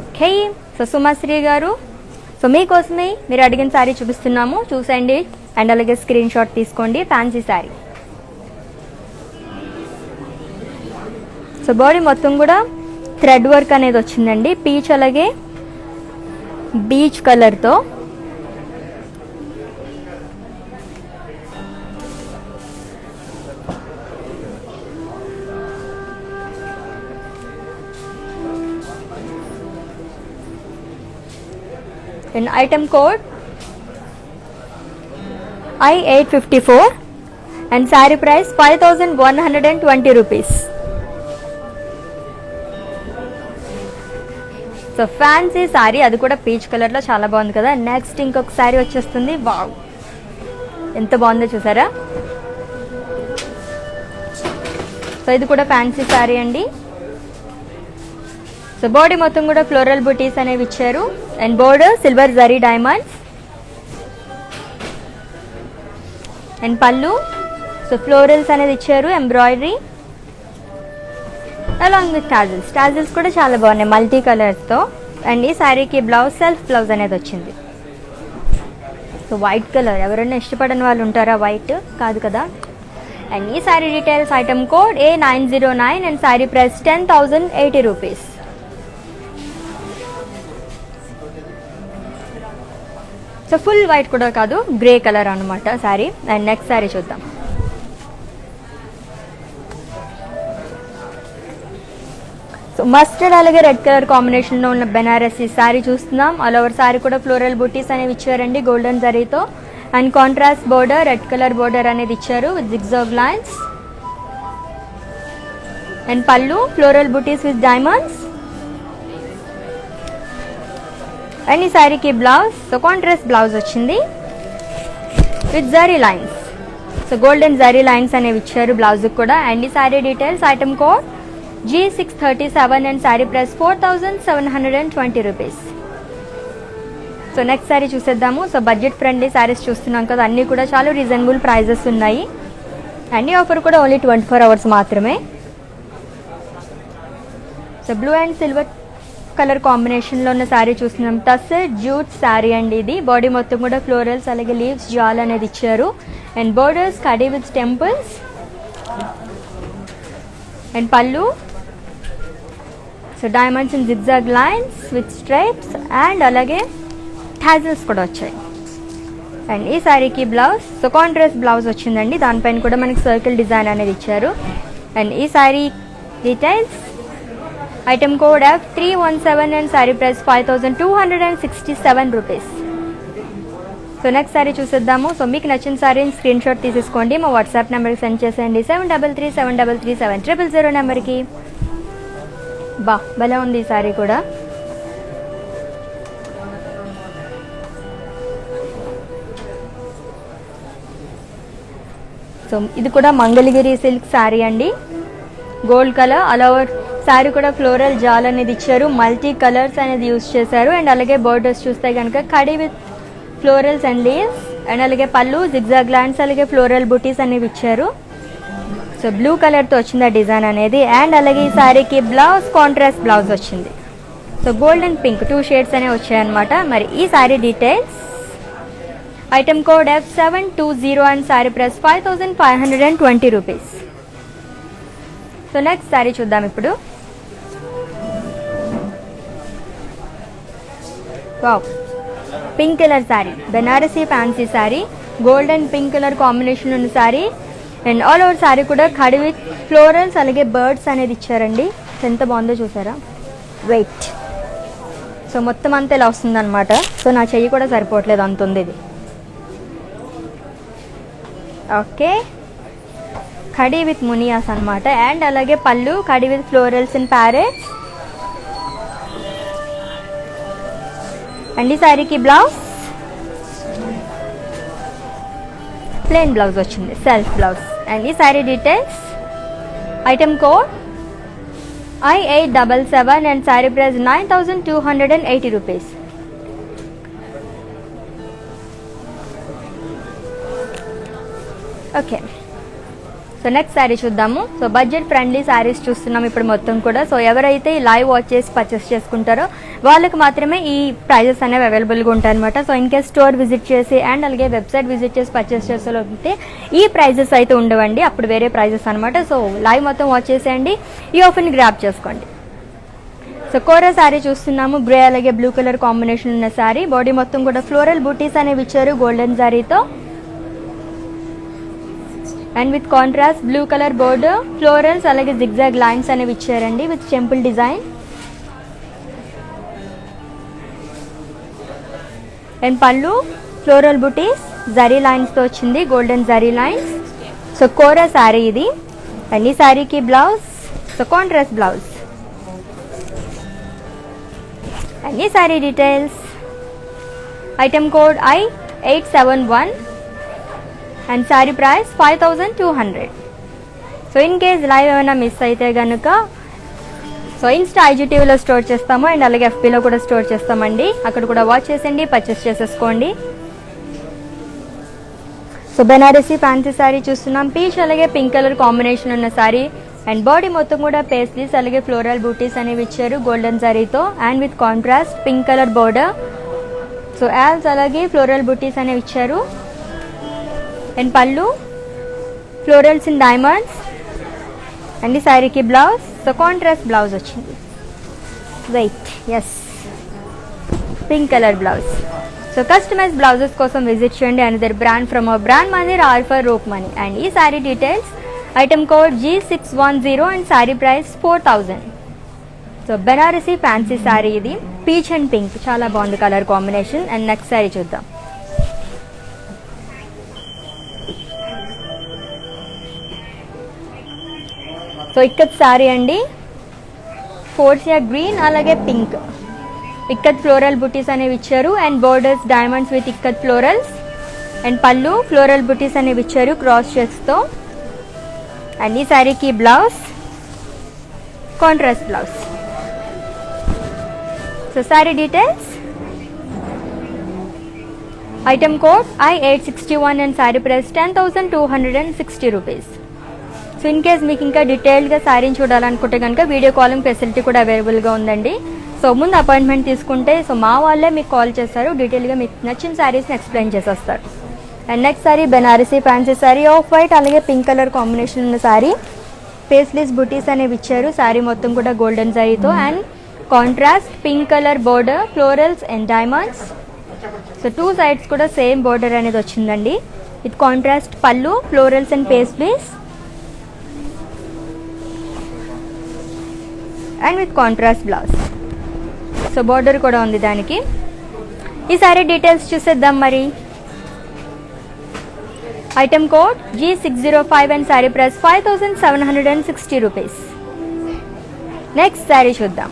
Okay, so Sumasri garu so మీకోసమే మీరు అడిగిన శారీ చూపిస్తున్నాము, చూసేయండి అండ్ అలాగే స్క్రీన్ షాట్ తీసుకోండి. ఫ్యాన్సీ శారీ. సో బాడీ మొత్తం కూడా థ్రెడ్ వర్క్ అనేది వచ్చిందండి, పీచ్ అలాగే బీచ్ కలర్తో. And item code I854 and sari price 5120 rupees. So fancy sari, అది కూడా పీచ్ కలర్లో చాలా బాగుంది కదా. నెక్స్ట్ ఇంకొక శారీ వచ్చేస్తుంది. వావ్, ఎంత బాగుందో చూసారా. సో ఇది కూడా ఫ్యాన్సీ శారీ అండి. సో బాడీ మొత్తం కూడా ఫ్లోరల్ బుటీస్ అనేవి ఇచ్చారు and border silver zari diamonds and పళ్ళు. సో ఫ్లోరల్స్ అనేది ఇచ్చారు, ఎంబ్రాయిడరీ అలాంగ్ విత్ టాజిల్స్ కూడా చాలా బాగున్నాయి మల్టీ కలర్స్తో. అండ్ ఈ శారీకి బ్లౌజ్ సెల్ఫ్ బ్లౌజ్ అనేది వచ్చింది. సో వైట్ కలర్ ఎవరైనా ఇష్టపడని వాళ్ళు ఉంటారా, వైట్ కాదు కదా. అండ్ ఈ sari details item code A909 and sari price 10,080 rupees. So full white కూడా కాదు, గ్రే కలర్ అనమాట శారీ. అండ్ నెక్స్ట్ శారీ చూద్దాం. సో మస్టర్డ్ అలాగే రెడ్ కలర్ కాంబినేషన్లో ఉన్న బెనారసీ శారీ చూస్తున్నాం. ఆల్ ఓవర్ శారీ కూడా ఫ్లోరల్ బుటీస్ అనేవి ఇచ్చారండి గోల్డెన్ జరీతో. And contrast border, red colour border అనేది ఇచ్చారు with zigzag lines. And pallu floral butis with diamonds. And ఈ శారీకి బ్లౌజ్, సో కాంట్రాస్ట్ బ్లౌజ్ వచ్చింది with zari lines. So golden zari lines అనేవి ఇచ్చారు బ్లౌజ్కి కూడా. అండ్ ఈ sari details item code G637 and sari price 4720 rupees. So next sari చూసేద్దాము. సో బడ్జెట్ ఫ్రెండ్లీ శారీస్ చూస్తున్నాం కదా, అన్నీ కూడా చాలా రీజనబుల్ ప్రైజెస్ ఉన్నాయి. అన్ని ఆఫర్ కూడా ఓన్లీ 24 అవర్స్ మాత్రమే. So blue and silver colour కాంబినేషన్లో ఉన్న శారీ చూస్తున్నాం. టస్సర్ జూట్ శారీ అండి ఇది. బాడీ మొత్తం కూడా ఫ్లోరల్స్ అలాగే లీవ్స్ జాల్ అనేది ఇచ్చారు. అండ్ బోర్డర్స్ కడీ విత్ టెంపుల్స్. అండ్ పళ్ళు so diamonds and zigzag lines with stripes and అలాగే టాజిల్స్ కూడా వచ్చాయి. అండ్ ఈ శారీకి బ్లౌజ్, సో కాంట్రాస్ట్ బ్లౌజ్ వచ్చిందండి, దానిపైన కూడా మనకి సర్కిల్ డిజైన్ అనేది ఇచ్చారు. అండ్ ఈ sari details item code F317 and sari price 5267 rupees. So next sari చూసేద్దాము. సో మీకు నచ్చిన శారీని స్క్రీన్ షాట్ తీసేసుకోండి, మా వాట్సాప్ నెంబర్కి సెండ్ చేసేయండి 7337337000 నెంబర్కి. బా భలే ఉంది ఈ శారీ కూడా. సో ఇది కూడా మంగళగిరి సిల్క్ శారీ అండి, gold colour. All over sari కూడా ఫ్లోరల్ జాల్ అనేది ఇచ్చారు, మల్టీ కలర్స్ అనేది యూజ్ చేశారు. అండ్ అలాగే బోర్డర్స్ చూస్తే కనుక khadi with florals and leaves. And అలాగే పళ్ళు జిగ్జాగ్ లైన్స్ అలాగే ఫ్లోరల్ బుటీస్ అనేవి ఇచ్చారు. సో బ్లూ కలర్తో వచ్చింది ఆ డిజైన్ అనేది. అండ్ అలాగే ఈ శారీకి బ్లౌజ్ కాంట్రాస్ట్ బ్లౌజ్ వచ్చింది. So gold and pink 2 shades అనేవి వచ్చాయన్నమాట. మరి ఈ sari details item code F720 and sari price 5520 rupees. So next sari చూద్దాం ఇప్పుడు. Wow, pink colour sari, Banarasi fancy sari, gold and pink colour combination ఉన్న sari. And all over sari కూడా కడి విత్ ఫ్లోరల్స్ అలాగే బర్డ్స్ అనేది ఇచ్చారండి. ఎంత బాగుందో చూసారా, వెయిట్. సో మొత్తం అంతా ఇలా వస్తుంది అనమాట. సో నా చెయ్యి కూడా సరిపోవట్లేదు, అంత ఉంది ఇది. ఓకే, కడి విత్ మునియాస్ అనమాట. అండ్ అలాగే పళ్ళు కడి with florals in parrots. And ఈ శారీకి బ్లౌజ్ ప్లెయిన్ బ్లౌజ్ వచ్చింది, సెల్ఫ్ బ్లౌజ్. అండ్ ఈ sari details item code I877 and sari price 9280 rupees. Okay, so next sari చూద్దాము. సో బడ్జెట్ ఫ్రెండ్లీ శారీస్ చూస్తున్నాం ఇప్పుడు మొత్తం కూడా. సో ఎవరైతే ఈ లైవ్ వాచ్ చేసి పర్చేస్ చేసుకుంటారో వాళ్ళకి మాత్రమే ఈ ప్రైజెస్ అనేవి అవైలబుల్గా ఉంటాయి అనమాట. So in case store visit చేసి అండ్ అలాగే వెబ్సైట్ విజిట్ చేసి పర్చేస్ చేస్తే ఈ ప్రైజెస్ అయితే ఉండవండి, అప్పుడు వేరే ప్రైజెస్ అనమాట. సో లైవ్ మొత్తం వాచ్ చేసేయండి, ఈ ఆఫర్ని గ్రాప్ చేసుకోండి. సో కోరా శారీ చూస్తున్నాము, గ్రే అలాగే బ్లూ కలర్ కాంబినేషన్ ఉన్న శారీ. బాడీ మొత్తం కూడా ఫ్లోరల్ బూటీస్ అనేవి ఇచ్చారు గోల్డెన్ శారీతో. And with contrast blue colour border, florals అలాగే జిగ్జాగ్ లైన్స్ అనేవి ఇచ్చారండి with temple design. And pallu floral butis zari lines తో వచ్చింది, గోల్డెన్ జరీ లైన్స్. సో కోరా శారీ ఇది. అండ్ ఈ శారీకి blouse, so contrast blouse. And ఈ sari details, item code I871 and sari price 5200. So in case live ఏమైనా మిస్ అయితే కనుక సో ఇన్స్టా IGTVలో స్టోర్ చేస్తాము అండ్ అలాగే FBలో కూడా స్టోర్ చేస్తామండి, అక్కడ కూడా వాచ్ చేసేయండి, పర్చేస్ చేసేసుకోండి. సో బెనారసీ ఫ్యాన్సీ శారీ చూస్తున్నాం, పీచ్ అలాగే పింక్ కలర్ కాంబినేషన్ ఉన్న శారీ. అండ్ బాడీ మొత్తం కూడా పేస్లీస్ అలాగే ఫ్లోరల్ బూటీస్ అనేవి ఇచ్చారు గోల్డెన్ జరీతో and with contrast pink colour border. So యాల్స్ అలాగే ఫ్లోరల్ బూటీస్ అనేవి ఇచ్చారు. అండ్ పళ్ళు ఫ్లోరల్స్ ఇన్ డైమండ్స్. అండ్ ఈ శారీకి బ్లౌజ్, సో కాంట్రాస్ట్ బ్లౌజ్ వచ్చింది, right, yes, pink colour blouse. So customise blouses కోసం విజిట్ చేయండి another brand from our brand Mandir ఆల్ఫర్ రూప్ మనీ. అండ్ ఈ sari details, item code G610 and sari price 4000. So Banarasi fancy sari ఇది, పీచ్ అండ్ పింక్, చాలా బాగుంది colour combination. And next sari చూద్దాం. సో ఇక్కత్ శారీ అండి, ఫోర్సియా గ్రీన్ అలాగే పింక్, ఇక్కత్ ఫ్లోరల్ బుటీస్ అనేవి ఇచ్చారు and borders diamonds with ikat florals. And pallu floral butis అనేవి ఇచ్చారు క్రాస్ చెక్స్తో. అండ్ ఈ శారీకి blouse, contrast blouse. So sari details, item code I861 and sari price 10,260 rupees. So in case మీకు ఇంకా డీటెయిల్డ్గా శారీని చూడాలనుకుంటే కనుక వీడియో కాలింగ్ ఫెసిలిటీ కూడా అవైలబుల్గా ఉందండి. సో ముందు అపాయింట్మెంట్ తీసుకుంటే సో మా వాళ్ళే మీకు కాల్ చేస్తారు, డీటెయిల్గా మీకు నచ్చిన శారీస్ని ఎక్స్ప్లెయిన్ చేసేస్తారు. And next sari Banarasi fancy sari, off white అలాగే పింక్ కలర్ కాంబినేషన్ ఉన్న శారీ. పేస్లీస్ బుటీస్ అనేవి ఇచ్చారు, శారీ మొత్తం కూడా గోల్డెన్ జరీతో and contrast pink colour border, florals and diamonds. So two sides కూడా సేమ్ బోర్డర్ అనేది వచ్చిందండి విత్ కాంట్రాస్ట్ పళ్ళు, florals and paisleys and with contrast blouse. So border కూడా ఉంది దానికి. ఈ సారీ డీటెయిల్స్ చూసేద్దాం మరి. Item code G605 and sari price 5760 rupees. Next sari చూద్దాం.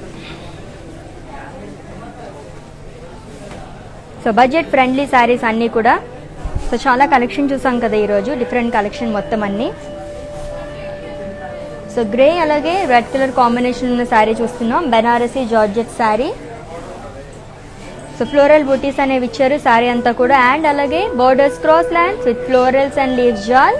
సో బడ్జెట్ ఫ్రెండ్లీ శారీస్ అన్నీ కూడా. సో చాలా కలెక్షన్ చూసాం కదా ఈరోజు, డిఫరెంట్ కలెక్షన్ మొత్తం అన్నీ. సో గ్రే అలాగే రెడ్ కలర్ కాంబినేషన్ ఉన్న శారీ చూస్తున్నాం, Banarasi georgette sari. So floral butis అనేవి ఇచ్చారు శారీ అంతా కూడా అండ్ అలాగే borders cross lines with florals and leaves jaal.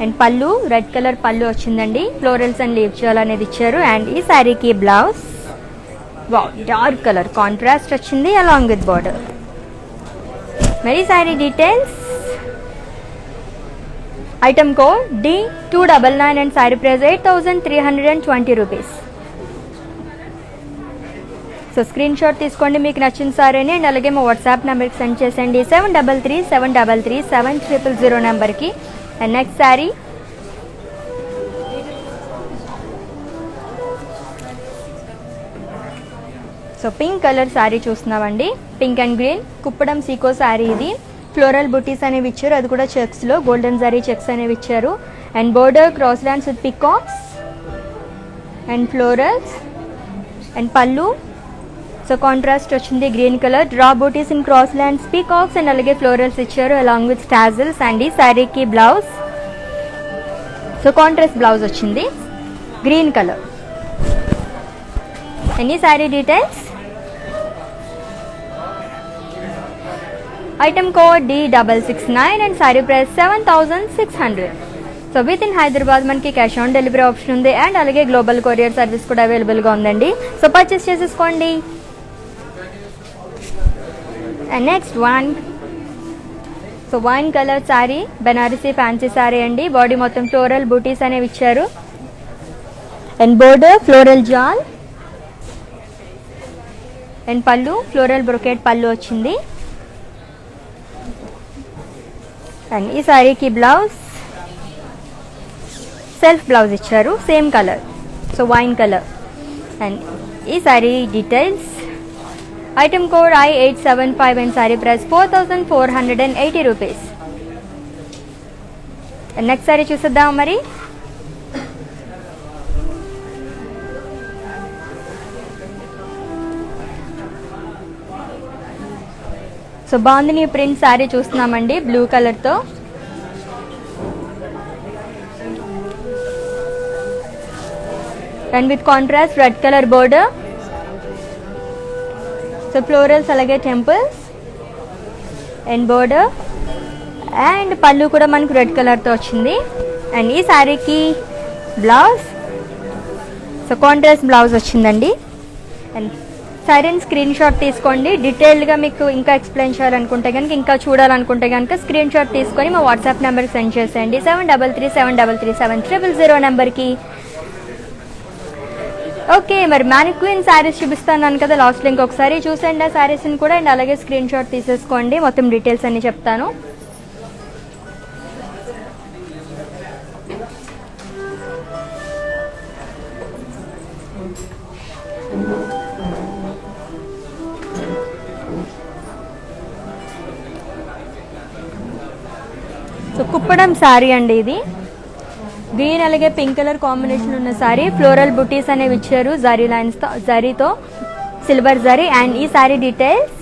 And pallu red colour pallu వచ్చిందండి, ఫ్లోరల్స్ అండ్ లీవ్స్ జాల్ అనేది ఇచ్చారు. అండ్ ఈ శారీకి బ్లౌజ్ డార్క్ కలర్ కాంట్రాస్ట్ వచ్చింది అలాంగ్ విత్ బోర్డర్. మరి sari details, item code D299 and sari price 8320 rupees. So screen shot తీసుకోండి మీకు నచ్చిన సారీని అండ్ అలాగే మా వాట్సాప్ నెంబర్కి సెండ్ చేసేయండి 7337337000 నెంబర్కి. And next sari so pink colour sari చూస్తున్నామండి, పింక్ అండ్ గ్రీన్ కుప్పడం సీకో శారీ ఇది. ఫ్లోరల్ బుటీస్ అనేవి ఇచ్చారు, అది కూడా చెక్స్లో గోల్డెన్ జరీ చెక్స్ అనేవి ఇచ్చారు. And border cross lines with peacocks and florals and పళ్ళు. సో కాంట్రాస్ట్ వచ్చింది గ్రీన్ కలర్, డ్రా butis in cross lines peacocks and అలాగే ఫ్లోరల్స్ ఇచ్చారు అలాంగ్ విత్ స్టాజిల్స్. అండ్ ఈ శారీకి బ్లౌజ్ సో కాంట్రాస్ట్ బ్లౌజ్ వచ్చింది గ్రీన్ కలర్. అండ్ ఈ sari details, item code D669 and sari price 7600. So within Hyderabad మనకి క్యాష్ ఆన్ డెలివరీ ఆప్షన్ ఉంది అండ్ అలాగే గ్లోబల్ కొరియర్ సర్వీస్ కూడా అవైలబుల్గా ఉందండి. సో పర్చేస్ చేసేసుకోండి. And next one, so wine colour sari, Banarasi fancy sari అండి. బాడీ మొత్తం ఫ్లోరల్ బూటీస్ అనేవి ఇచ్చారు and border floral jaal and pallu floral brocade pallu వచ్చింది. అండ్ ఈ శారీకి బ్లౌజ్ సెల్ఫ్ బ్లౌజ్ ఇచ్చారు same colour, so wine colour. And ఈ sari details, item code I875 and sari price 4480 rupees. Next sari చూసేద్దాం మరి. సో బాందిని ప్రింట్ శారీ చూస్తున్నామండి బ్లూ కలర్తో. And with contrast red colour border, so florals అలాగే టెంపుల్స్ అండ్ బోర్డర్ అండ్ పళ్ళు కూడా మనకు రెడ్ కలర్తో వచ్చింది. అండ్ ఈ శారీకి బ్లౌజ్, సో కాంట్రాస్ట్ బ్లౌజ్ వచ్చిందండి. అండ్ శారీని స్క్రీన్ షాట్ తీసుకోండి. డీటెయిల్డ్గా మీకు ఇంకా ఎక్స్ప్లెయిన్ చేయాలనుకుంటే కనుక, ఇంకా చూడాలనుకుంటే కనుక స్క్రీన్ షాట్ తీసుకొని మా వాట్సాప్ నెంబర్కి సెండ్ చేసేయండి 7337337000 నెంబర్కి. ఓకే, మరి మ్యానిక్విన్ శారీస్ చూపిస్తాను కదా లాస్ట్లో, ఇంకొకసారి చూసేయండి ఆ శారీస్ని కూడా అండ్ అలాగే స్క్రీన్ షాట్ తీసేసుకోండి. మొత్తం డీటెయిల్స్ అన్ని చెప్తాను. సో కుప్పడం శారీ అండి ఇది. గ్రీన్ అలాగే పింక్ కలర్ కాంబినేషన్ ఉన్న శారీ, ఫ్లోరల్ బుటీస్ అనేవి ఇచ్చారు జరీ లైన్స్తో, జరీతో సిల్వర్ జరీ. అండ్ ఈ sari details,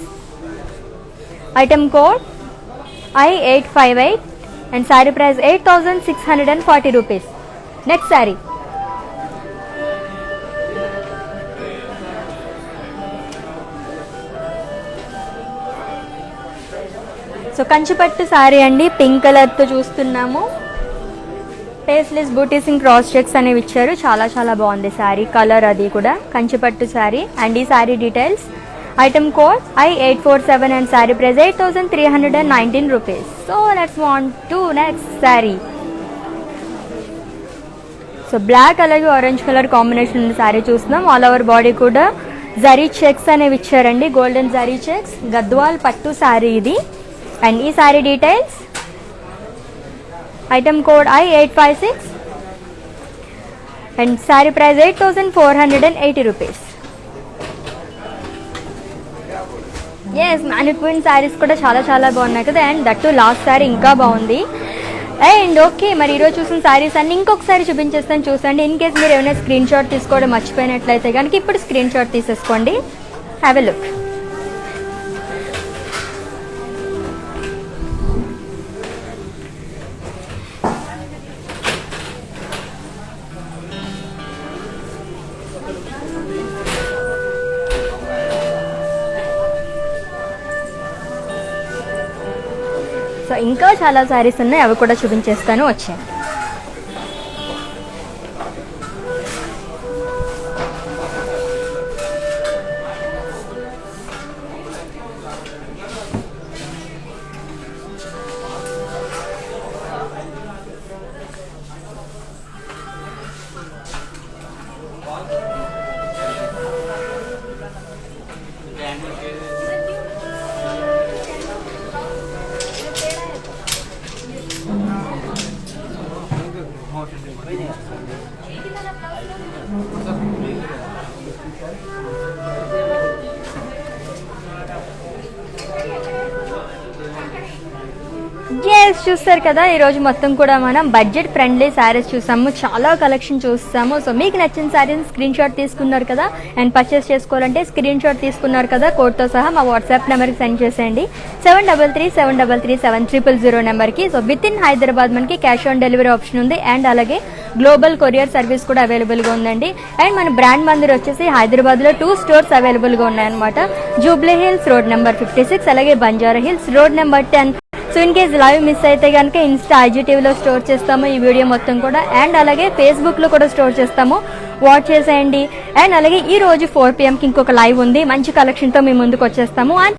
item code I858 and sari price 8640 rupees. Next sari, so కంచిపట్టు శారీ అండి పింక్ కలర్తో చూస్తున్నాము. Paisleys butis in cross checks అనేవి ఇచ్చారు. చాలా చాలా బాగుంది శారీ కలర్, అది కూడా కంచిపట్టు శారీ. అండ్ ఈ sari details, item code I847 and sari price 8319 rupees. So let's want to next sari. So black అలాగే ఆరెంజ్ కలర్ కాంబినేషన్ ఉన్న శారీ చూస్తున్నాం. ఆల్ ఓవర్ బాడీ కూడా జరీ చెక్స్ అనేవి ఇచ్చారండి, గోల్డెన్ జరీ చెక్స్. గద్వాల్ పట్టు శారీ ఇది. అండ్ ఈ sari details, item code I856 and sari price 8480 rupees. Yes, mannequin saris కూడా చాలా చాలా బాగున్నాయి కదా. అండ్ దట్టు లాస్ట్ శారీ ఇంకా బాగుంది. అండ్ ఓకే, మరి ఈరోజు చూసిన శారీస్ అన్ని ఇంకొకసారి చూపించేస్తాను, చూసండి. ఇన్ కేస్ మీరు ఏమైనా స్క్రీన్ షాట్ తీసుకోవడం మర్చిపోయినట్లయితే కనుక ఇప్పుడు స్క్రీన్ షాట్ తీసేసుకోండి. Have a look. సో ఇంకా చాలా శారీస్ ఉన్నాయి, అవి కూడా చూపించేస్తాను, వచ్చాను. ఎస్, చూస్తారు కదా ఈరోజు మొత్తం కూడా మనం బడ్జెట్ ఫ్రెండ్లీ శారీస్ చూసాము, చాలా కలెక్షన్ చూస్తాము. సో మీకు నచ్చిన శారీని స్క్రీన్ షాట్ తీసుకున్నారు కదా, అండ్ పర్చేస్ చేసుకోవాలంటే స్క్రీన్ షాట్ తీసుకున్నారు కదా, కోడ్తో సహా మా వాట్సాప్ నెంబర్కి సెండ్ చేసేయండి 7337337000 నెంబర్కి. సో విత్ ఇన్ హైదరాబాద్ మనకి క్యాష్ ఆన్ డెలివరీ ఆప్షన్ ఉంది అండ్ అలాగే గ్లోబల్ కొరియర్ సర్వీస్ కూడా అవైలబుల్గా ఉందండి. అండ్ మన బ్రాండ్ మందిర్ వచ్చేసి హైదరాబాద్లో 2 స్టోర్స్ అవైలబుల్గా ఉన్నాయన్నమాట. జూబ్లీ హిల్స్ రోడ్ నెంబర్ 56, అలాగే Banjara hills road number 10 so in case live miss అయితే కనుక ఇన్స్టా IGTVలో స్టోర్ చేస్తాము ఈ వీడియో మొత్తం కూడా, అండ్ అలాగే ఫేస్బుక్లో కూడా స్టోర్ చేస్తాము, వాచ్ చేసేయండి. అండ్ అలాగే ఈ రోజు 4 PM ఇంకొక లైవ్ ఉంది, మంచి కలెక్షన్తో మీ ముందుకు వచ్చేస్తాము. అండ్